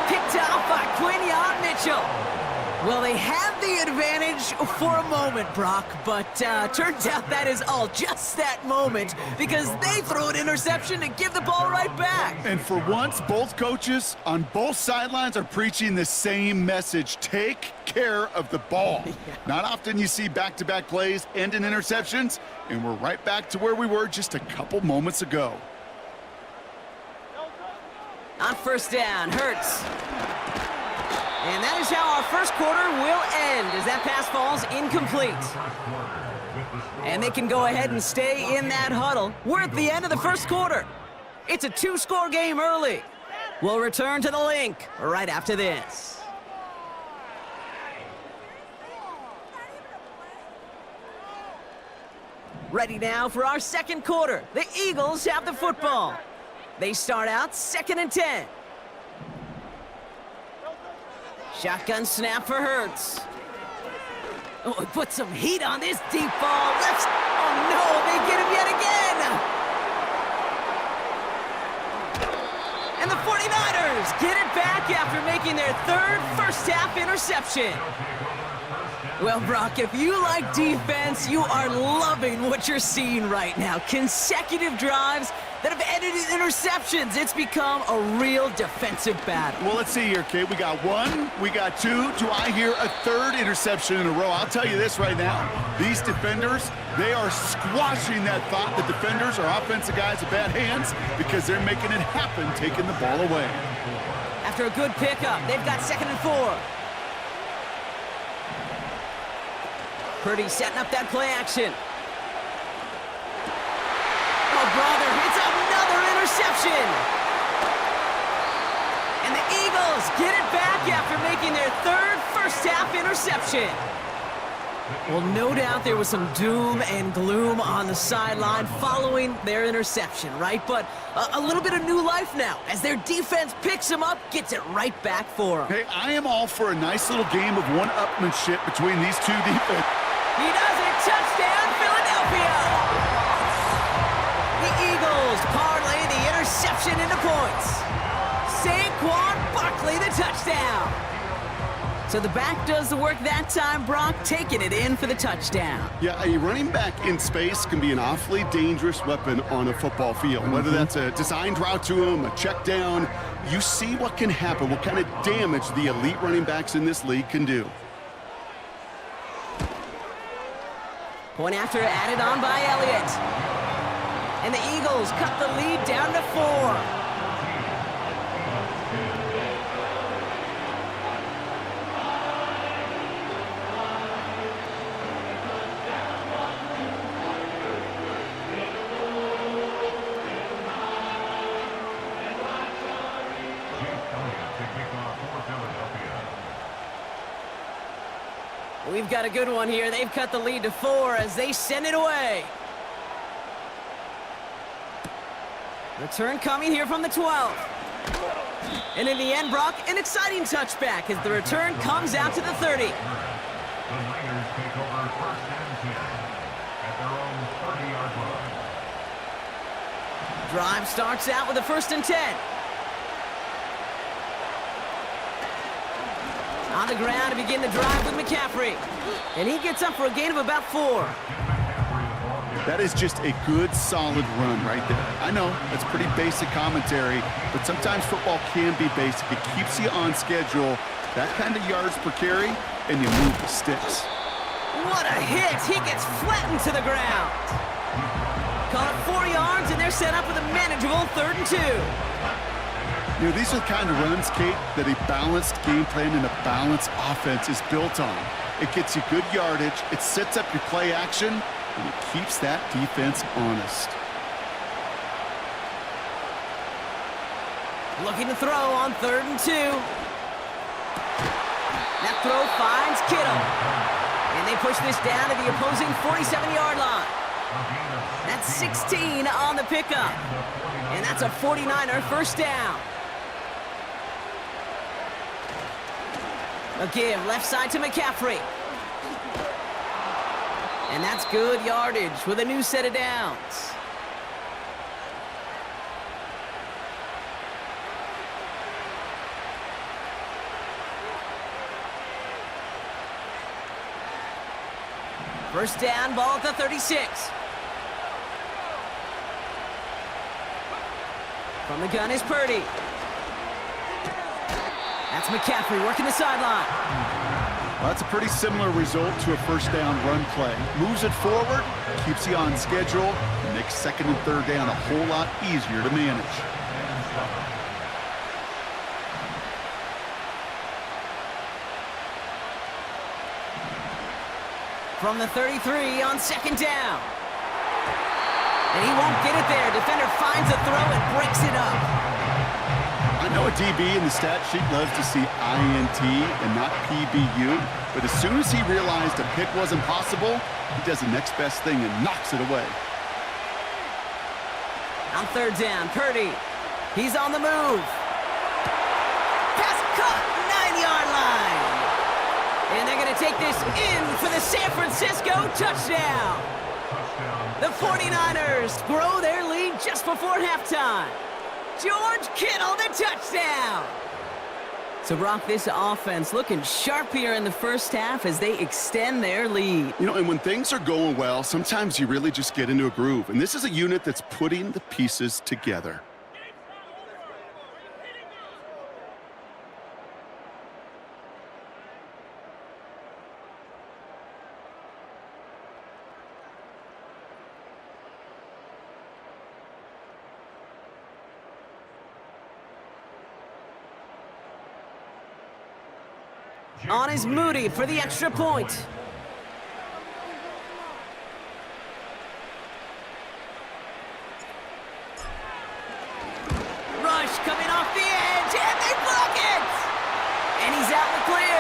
Picked off by Quinyon Mitchell. Well, they have the advantage for a moment, Brock, but turns out that is all just that moment because they throw an interception to give the ball right back. And for once, both coaches on both sidelines are preaching the same message. Take care of the ball. Yeah. Not often you see back-to-back plays end in interceptions, and we're right back to where we were just a couple moments ago. On first down, Hurts. And that is how our first quarter will end as that pass falls incomplete. And they can go ahead and stay in that huddle. We're at the end of the first quarter. It's a 2-score game early. We'll return to the link right after this. Ready now for our second quarter. The Eagles have the football. They start out 2nd and 10. Shotgun snap for Hurts. Oh, he put some heat on this deep ball. Left. Oh, no, they get him yet again. And the 49ers get it back after making their third first-half interception. Well, Brock, if you like defense, you are loving what you're seeing right now. Consecutive drives that have ended in interceptions. It's become a real defensive battle. Well, let's see here, Kate. We got one, we got two. Do I hear a third interception in a row? I'll tell you this right now. These defenders, they are squashing that thought. The defenders are offensive guys with bad hands because they're making it happen, taking the ball away. After a good pickup, they've got 2nd and 4. Purdy setting up that play action. Oh, brother, it's another interception. And the Eagles get it back after making their third first-half interception. Well, no doubt there was some doom and gloom on the sideline following their interception, right? But a little bit of new life now as their defense picks them up, gets it right back for them. Hey, I am all for a nice little game of one-upmanship between these two defenses. He does it. Touchdown, Philadelphia. The Eagles parlay the interception into points. Saquon Barkley, the touchdown. So the back does the work that time, Brock, taking it in for the touchdown. Yeah, a running back in space can be an awfully dangerous weapon on a football field. Whether that's a designed route to him, a check down, you see what can happen, what kind of damage the elite running backs in this league can do. Point after added on by Elliott. And the Eagles cut the lead down to 4. We've got a good one here. They've cut the lead to 4 as they send it away. Return coming here from the 12. And in the end, Brock, an exciting touchback as the return comes out to the 30. The Niners take over 1st and 10 at their own 30-yard line. Drive starts out with a 1st and 10. On the ground to begin the drive with McCaffrey. And he gets up for a gain of about 4. That is just a good, solid run right there. I know, that's pretty basic commentary, but sometimes football can be basic. It keeps you on schedule, that kind of yards per carry, and you move the sticks. What a hit! He gets flattened to the ground. Call it 4 yards, and they're set up with a manageable 3rd and 2. You know, these are the kind of runs, Kate, that a balanced game plan and a balanced offense is built on. It gets you good yardage, it sets up your play action, and it keeps that defense honest. Looking to throw on 3rd and 2. That throw finds Kittle. And they push this down to the opposing 47-yard line. That's 16 on the pickup. And that's a 49er first down. A give left side to McCaffrey. And that's good yardage with a new set of downs. First down, ball at the 36. From the gun is Purdy. That's McCaffrey working the sideline. Well, that's a pretty similar result to a first down run play. Moves it forward, keeps you on schedule, and makes second and third down a whole lot easier to manage. From the 33 on second down. And he won't get it there. Defender finds a throw and breaks it up. I know a DB in the stat sheet loves to see INT and not PBU, but as soon as he realized a pick wasn't possible, he does the next best thing and knocks it away. On third down, Purdy. He's on the move. Pass caught, 9-yard line. And they're going to take this in for the San Francisco touchdown. The 49ers grow their lead just before halftime. George Kittle, the touchdown. So, Brock, this offense looking sharp here in the first half as they extend their lead. You know, and when things are going well, sometimes you really just get into a groove. And this is a unit that's putting the pieces together. On is Moody for the extra point. Rush coming off the edge, and they block it! And he's out in the clear.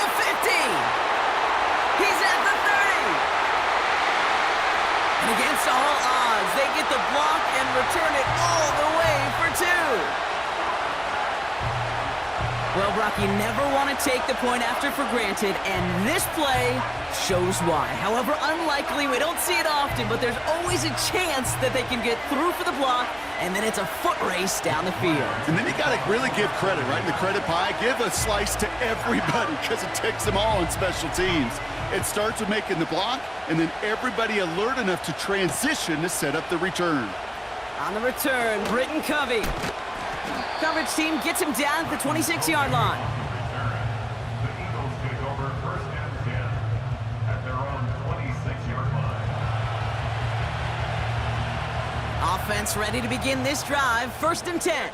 The 50. He's at the 30. And against all odds, they get the block and return it all the way for 2. Well, Brock, you never want to take the point after for granted, and this play shows why. However unlikely, we don't see it often, but there's always a chance that they can get through for the block, and then it's a foot race down the field. And then you got to really give credit, right? In the credit pie, give a slice to everybody because it takes them all in special teams. It starts with making the block, and then everybody alert enough to transition to set up the return. On the return, Britton Covey. Coverage team gets him down at the 26-yard line. The Eagles take over first and 10 at their own 26-yard line. Offense ready to begin this drive. First and 10.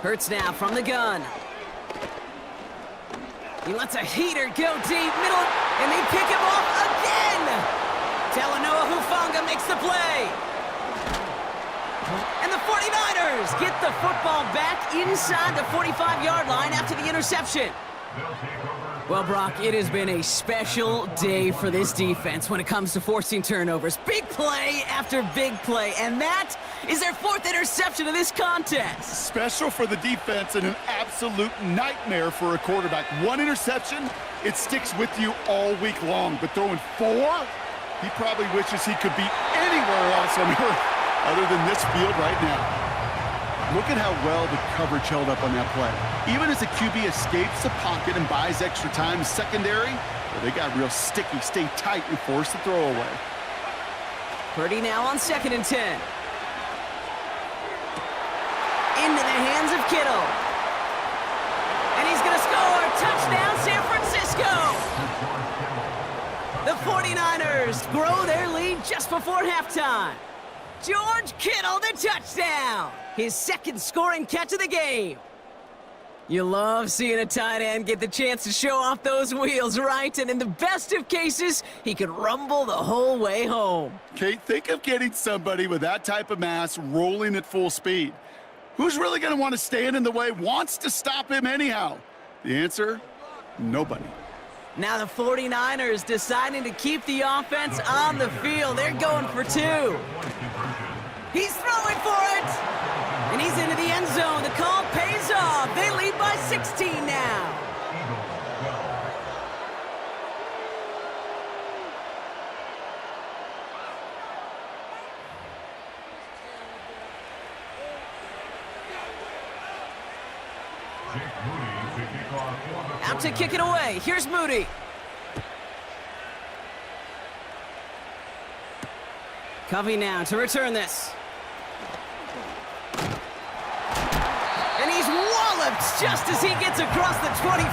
Hurts now from the gun. He lets a heater go deep, middle, and they pick him off again. Talanoa Hufanga makes the play. And the 49ers get the football back inside the 45-yard line after the interception. Well, Brock, it has been a special day for this defense when it comes to forcing turnovers. Big play after big play, and that is their 4th interception of this contest. Special for the defense and an absolute nightmare for a quarterback. 1 interception, it sticks with you all week long, but throwing 4, he probably wishes he could be anywhere else on earth other than this field right now. Look at how well the coverage held up on that play. Even as the QB escapes the pocket and buys extra time secondary, well, they got real sticky, stay tight, and force the throw away. Purdy now on 2nd and 10. Into the hands of Kittle. And he's going to score. Touchdown, San Francisco! The 49ers grow their lead just before halftime. George Kittle, the touchdown! His 2nd scoring catch of the game. You love seeing a tight end get the chance to show off those wheels, right? And in the best of cases, he could rumble the whole way home. Kate, think of getting somebody with that type of mass rolling at full speed. Who's really going to want to stand in the way, wants to stop him anyhow? The answer, nobody. Now the 49ers deciding to keep the offense on the field. They're going for 2. He's throwing for it! And he's into the end zone. The call pays off. They lead by 16 now. Jake Moody to kick Out to kick it away. Here's Moody. Covey now to return this. And he's walloped just as he gets across the 25.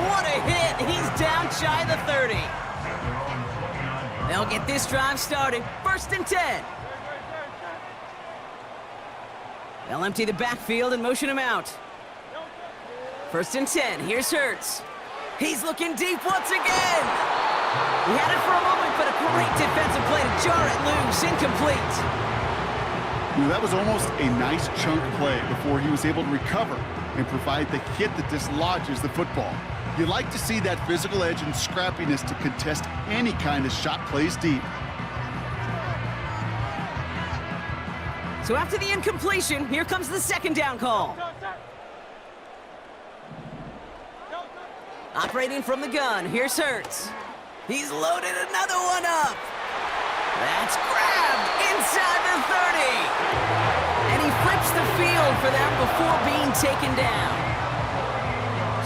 What a hit. He's down shy of the 30. They'll get this drive started. 1st and 10. They'll empty the backfield and motion him out. 1st and 10. Here's Hurts. He's looking deep once again. He had it for a moment, but a great defensive play to jar it loose. Incomplete. You know, that was almost a nice chunk play before he was able to recover and provide the hit that dislodges the football. You like to see that physical edge and scrappiness to contest any kind of shot plays deep. So after the incompletion, here comes the 2nd down call. Operating from the gun, here's Hurts. He's loaded another one up. That's grabbed inside the 30. And he flips the field for them before being taken down.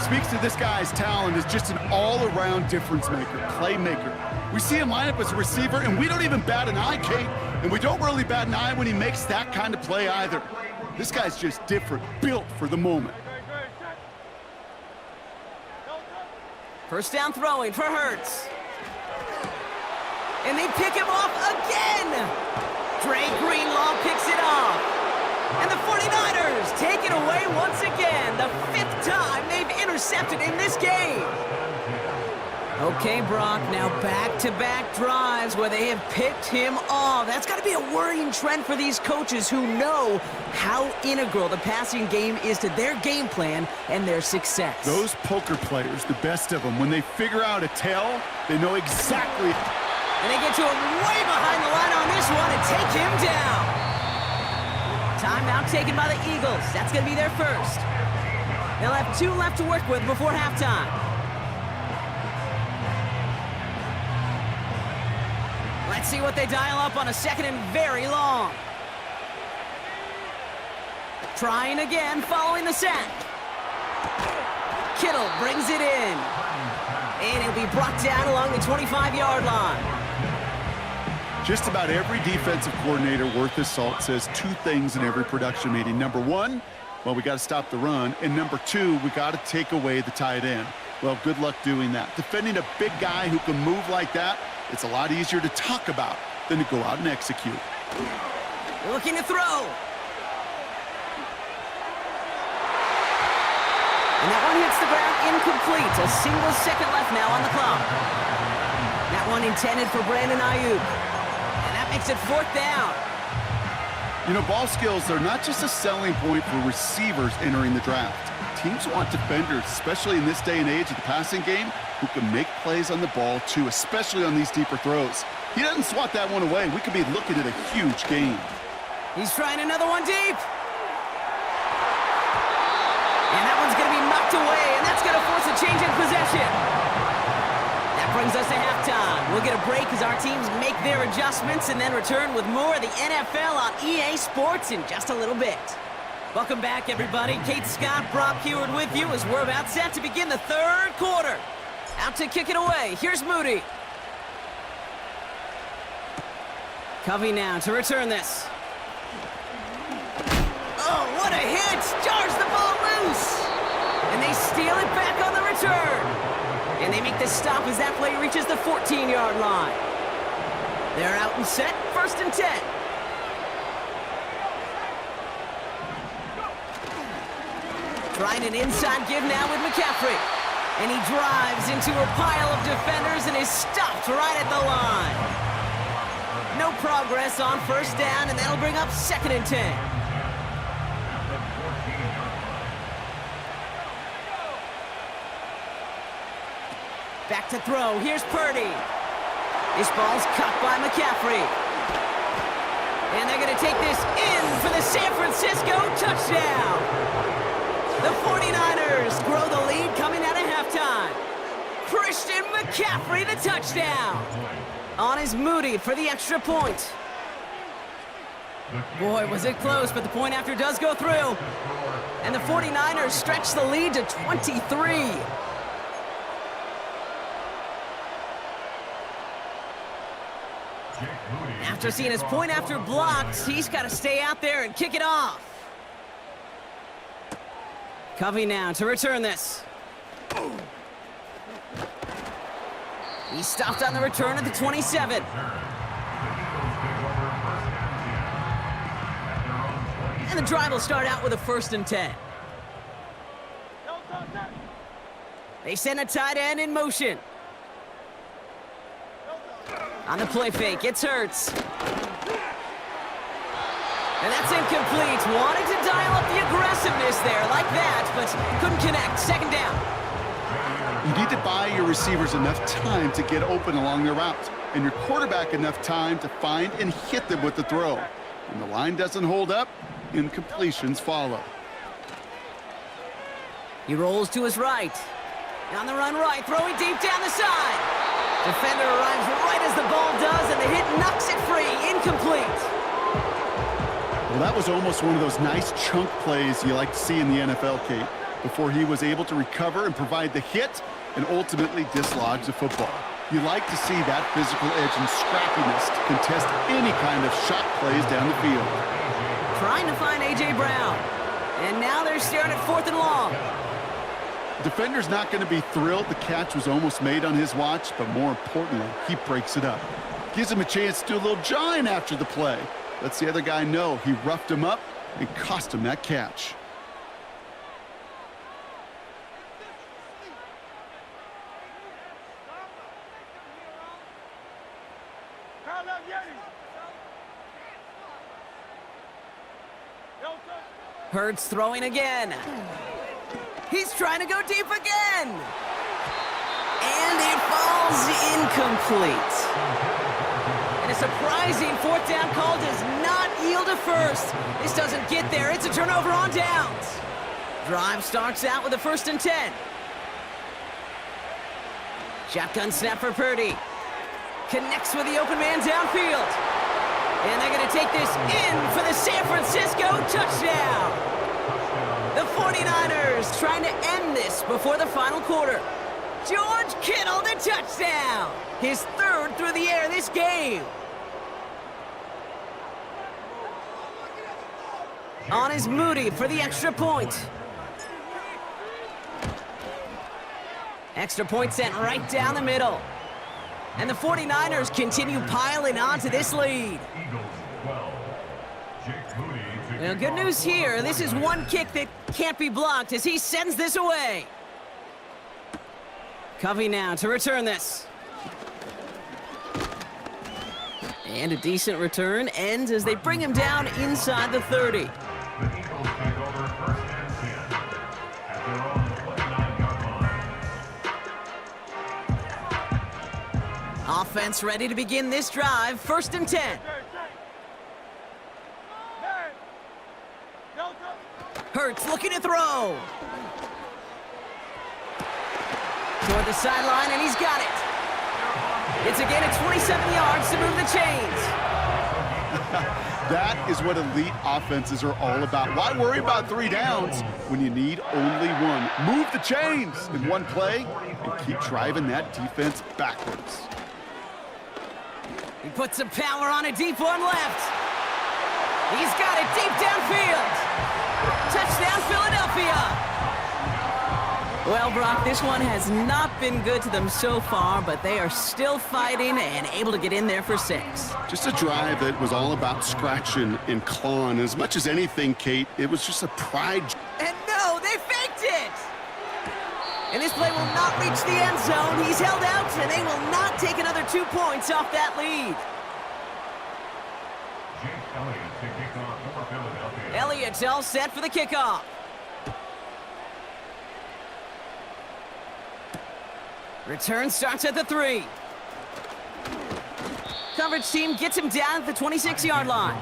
Speaks to this guy's talent as just an all-around difference maker, playmaker. We see him line up as a receiver, and we don't even bat an eye, Kate. And we don't really bat an eye when he makes that kind of play either. This guy's just different, built for the moment. 1st down throwing for Hurts. And they pick him off again. Dre Greenlaw picks it off. And the 49ers take it away once again. The 5th time they've intercepted in this game. Okay, Brock, now back-to-back drives where they have picked him off. That's got to be a worrying trend for these coaches who know how integral the passing game is to their game plan and their success. Those poker players, the best of them, when they figure out a tell, they know exactly. And they get to him way behind the line on this one and take him down. Timeout taken by the Eagles. That's going to be their first. They'll have 2 left to work with before halftime. Let's see what they dial up on a 2nd and very long. Trying again following the sack. Kittle brings it in. And he'll be brought down along the 25-yard line. Just about every defensive coordinator worth his salt says 2 things in every production meeting. Number 1, well, we got to stop the run. And number 2, we got to take away the tight end. Well, good luck doing that. Defending a big guy who can move like that, it's a lot easier to talk about than to go out and execute. Looking to throw. And that one hits the ground incomplete. A single second left now on the clock. That one intended for Brandon Ayuk. And that makes it 4th down. You know, ball skills are not just a selling point for receivers entering the draft. Teams want defenders, especially in this day and age of the passing game, who can make plays on the ball too, especially on these deeper throws. He doesn't swat that one away. We could be looking at a huge game. He's trying another one deep. And that one's going to be knocked away, and that's going to force a change in possession. That brings us to halftime. We'll get a break as our teams make their adjustments and then return with more of the NFL on EA Sports in just a little bit. Welcome back, everybody. Kate Scott, Brock Heward with you as we're about set to begin the 3rd quarter. Out to kick it away. Here's Moody. Covey now to return this. Oh, what a hit! Jars the ball loose! And they steal it back on the return. And they make the stop as that play reaches the 14-yard line. They're out and set, 1st and 10. Trying an inside give now with McCaffrey. And he drives into a pile of defenders and is stopped right at the line. No progress on 1st down, and that'll bring up 2nd and 10. Back to throw. Here's Purdy. This ball's caught by McCaffrey. And they're going to take this in for the San Francisco touchdown. The 49ers grow the lead coming out of halftime. Christian McCaffrey, the touchdown. On is Moody for the extra point. Boy, was it close, but the point after does go through. And the 49ers stretch the lead to 23. After seeing his point after blocked, he's got to stay out there and kick it off. Covey now to return this. He stopped on the return at the 27. And the drive will start out with a 1st and 10. They send a tight end in motion. On the play fake, it's Hurts. And that's incomplete. Wanted to dial up the aggressiveness there like that, but couldn't connect. 2nd down. You need to buy your receivers enough time to get open along their route, and your quarterback enough time to find and hit them with the throw. When the line doesn't hold up, incompletions follow. He rolls to his right. On the run right, throwing deep down the side. Defender arrives right as the ball does, and the hit knocks it free. Incomplete. Well, that was almost one of those nice chunk plays you like to see in the NFL, Kate, before he was able to recover and provide the hit and ultimately dislodge the football. You like to see that physical edge and scrappiness to contest any kind of shot plays down the field. Trying to find A.J. Brown. And now they're staring at 4th and long. Defender's not going to be thrilled the catch was almost made on his watch, but more importantly, he breaks it up. Gives him a chance to do a little jawing after the play. Lets the other guy know he roughed him up and cost him that catch. Hurts throwing again. He's trying to go deep again. And it falls incomplete. And a surprising 4th down call does not yield a 1st. This doesn't get there. It's a turnover on downs. Drive starts out with a 1st and 10. Shotgun snap for Purdy. Connects with the open man downfield. And they're going to take this in for the San Francisco touchdown. The 49ers trying to end this before the final quarter. George Kittle, the touchdown. His 3rd through the air this game. On is Moody for the extra point. Extra point sent right down the middle. And the 49ers continue piling on to this lead. Well, good news here. This is one kick that can't be blocked as he sends this away. Covey now to return this. And a decent return ends as they bring him down inside the 30. Offense ready to begin this drive. 1st and 10. Hurts looking to throw. Toward the sideline, and he's got it. It's a gain of 27 yards to move the chains. That is what elite offenses are all about. Why worry about 3 downs when you need only one? Move the chains in one play and keep driving that defense backwards. He puts some power on a deep one left. He's got it deep downfield. Touchdown, Philadelphia. Well, Brock, this one has not been good to them so far, but they are still fighting and able to get in there for 6. Just a drive that was all about scratching and clawing. As much as anything, Kate, it was just a pride. And no, they faked it! And this play will not reach the end zone. He's held out, and they will not take another 2 points off that lead. Elliott's all set for the kickoff. Return starts at the 3. Coverage team gets him down at the 26-yard line.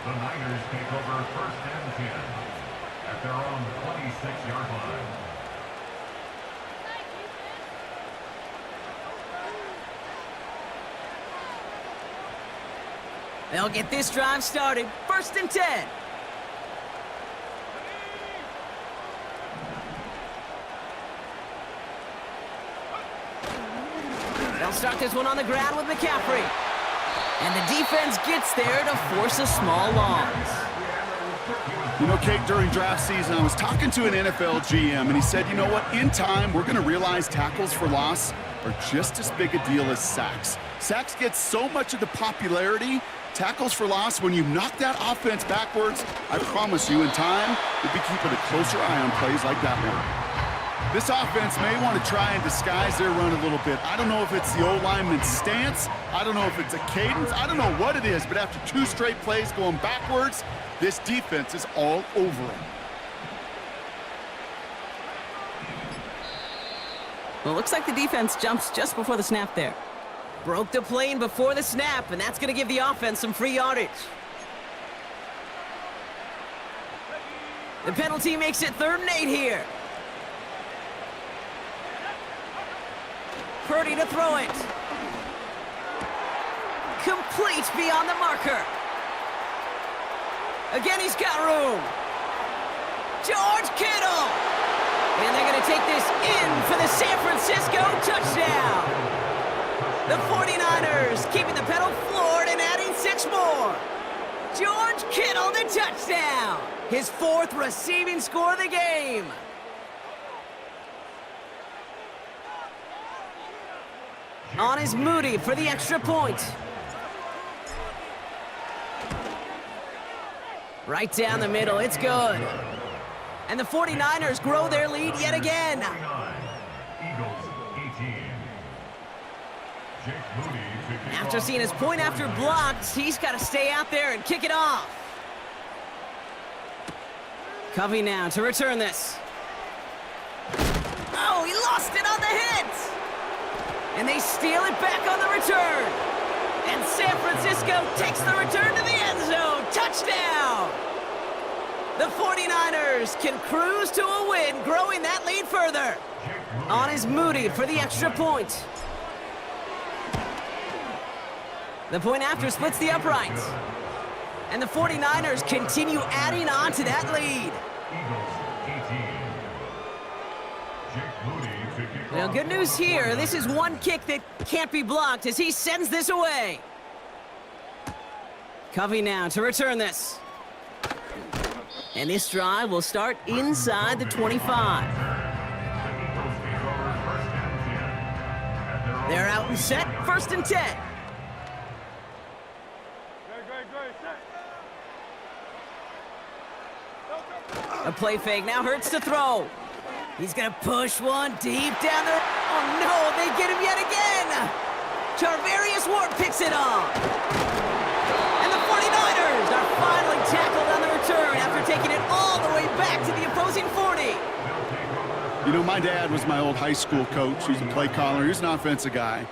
The Niners take over 1st and 10 at their own 26-yard line. They'll get this drive started. 1st and 10. They'll start this one on the ground with McCaffrey. And the defense gets there to force a small loss. You know, Kate, during draft season, I was talking to an NFL GM, and he said, you know what, in time, we're going to realize tackles for loss are just as big a deal as sacks. Sacks get so much of the popularity. Tackles for loss, when you knock that offense backwards, I promise you, in time, we'll be keeping a closer eye on plays like that one. This offense may want to try and disguise their run a little bit. I don't know if it's the O-lineman's stance. I don't know if it's a cadence. I don't know what it is, but after 2 straight plays going backwards, this defense is all over him. Well, it looks like the defense jumps just before the snap there. Broke the plane before the snap, and that's going to give the offense some free yardage. The penalty makes it 3rd and 8 here. Purdy to throw it. Complete beyond the marker. Again, he's got room. George Kittle. And they're going to take this in for the San Francisco touchdown. The 49ers keeping the pedal floored and adding 6 more. George Kittle, the touchdown. His 4th receiving score of the game. On is Moody for the extra point. Right down the middle, it's good. And the 49ers grow their lead yet again. After seeing his point after blocked, he's got to stay out there and kick it off. Covey now to return this. Oh, he lost it on the hit! And they steal it back on the return. And San Francisco takes the return to the end zone. Touchdown! The 49ers can cruise to a win, growing that lead further. On is Moody for the extra point. The point after splits the uprights. And the 49ers continue adding on to that lead. Well, good news here. This is one kick that can't be blocked as he sends this away. Covey now to return this. And this drive will start inside the 25. They're out and set, 1st and 10. A play fake, now Hurts to throw. He's going to push one deep down there. Oh, no, they get him yet again. Charvarius Ward picks it off. And the 49ers are finally tackled on the return after taking it all the way back to the opposing 40. You know, my dad was my old high school coach. He's a play caller. He's an offensive guy.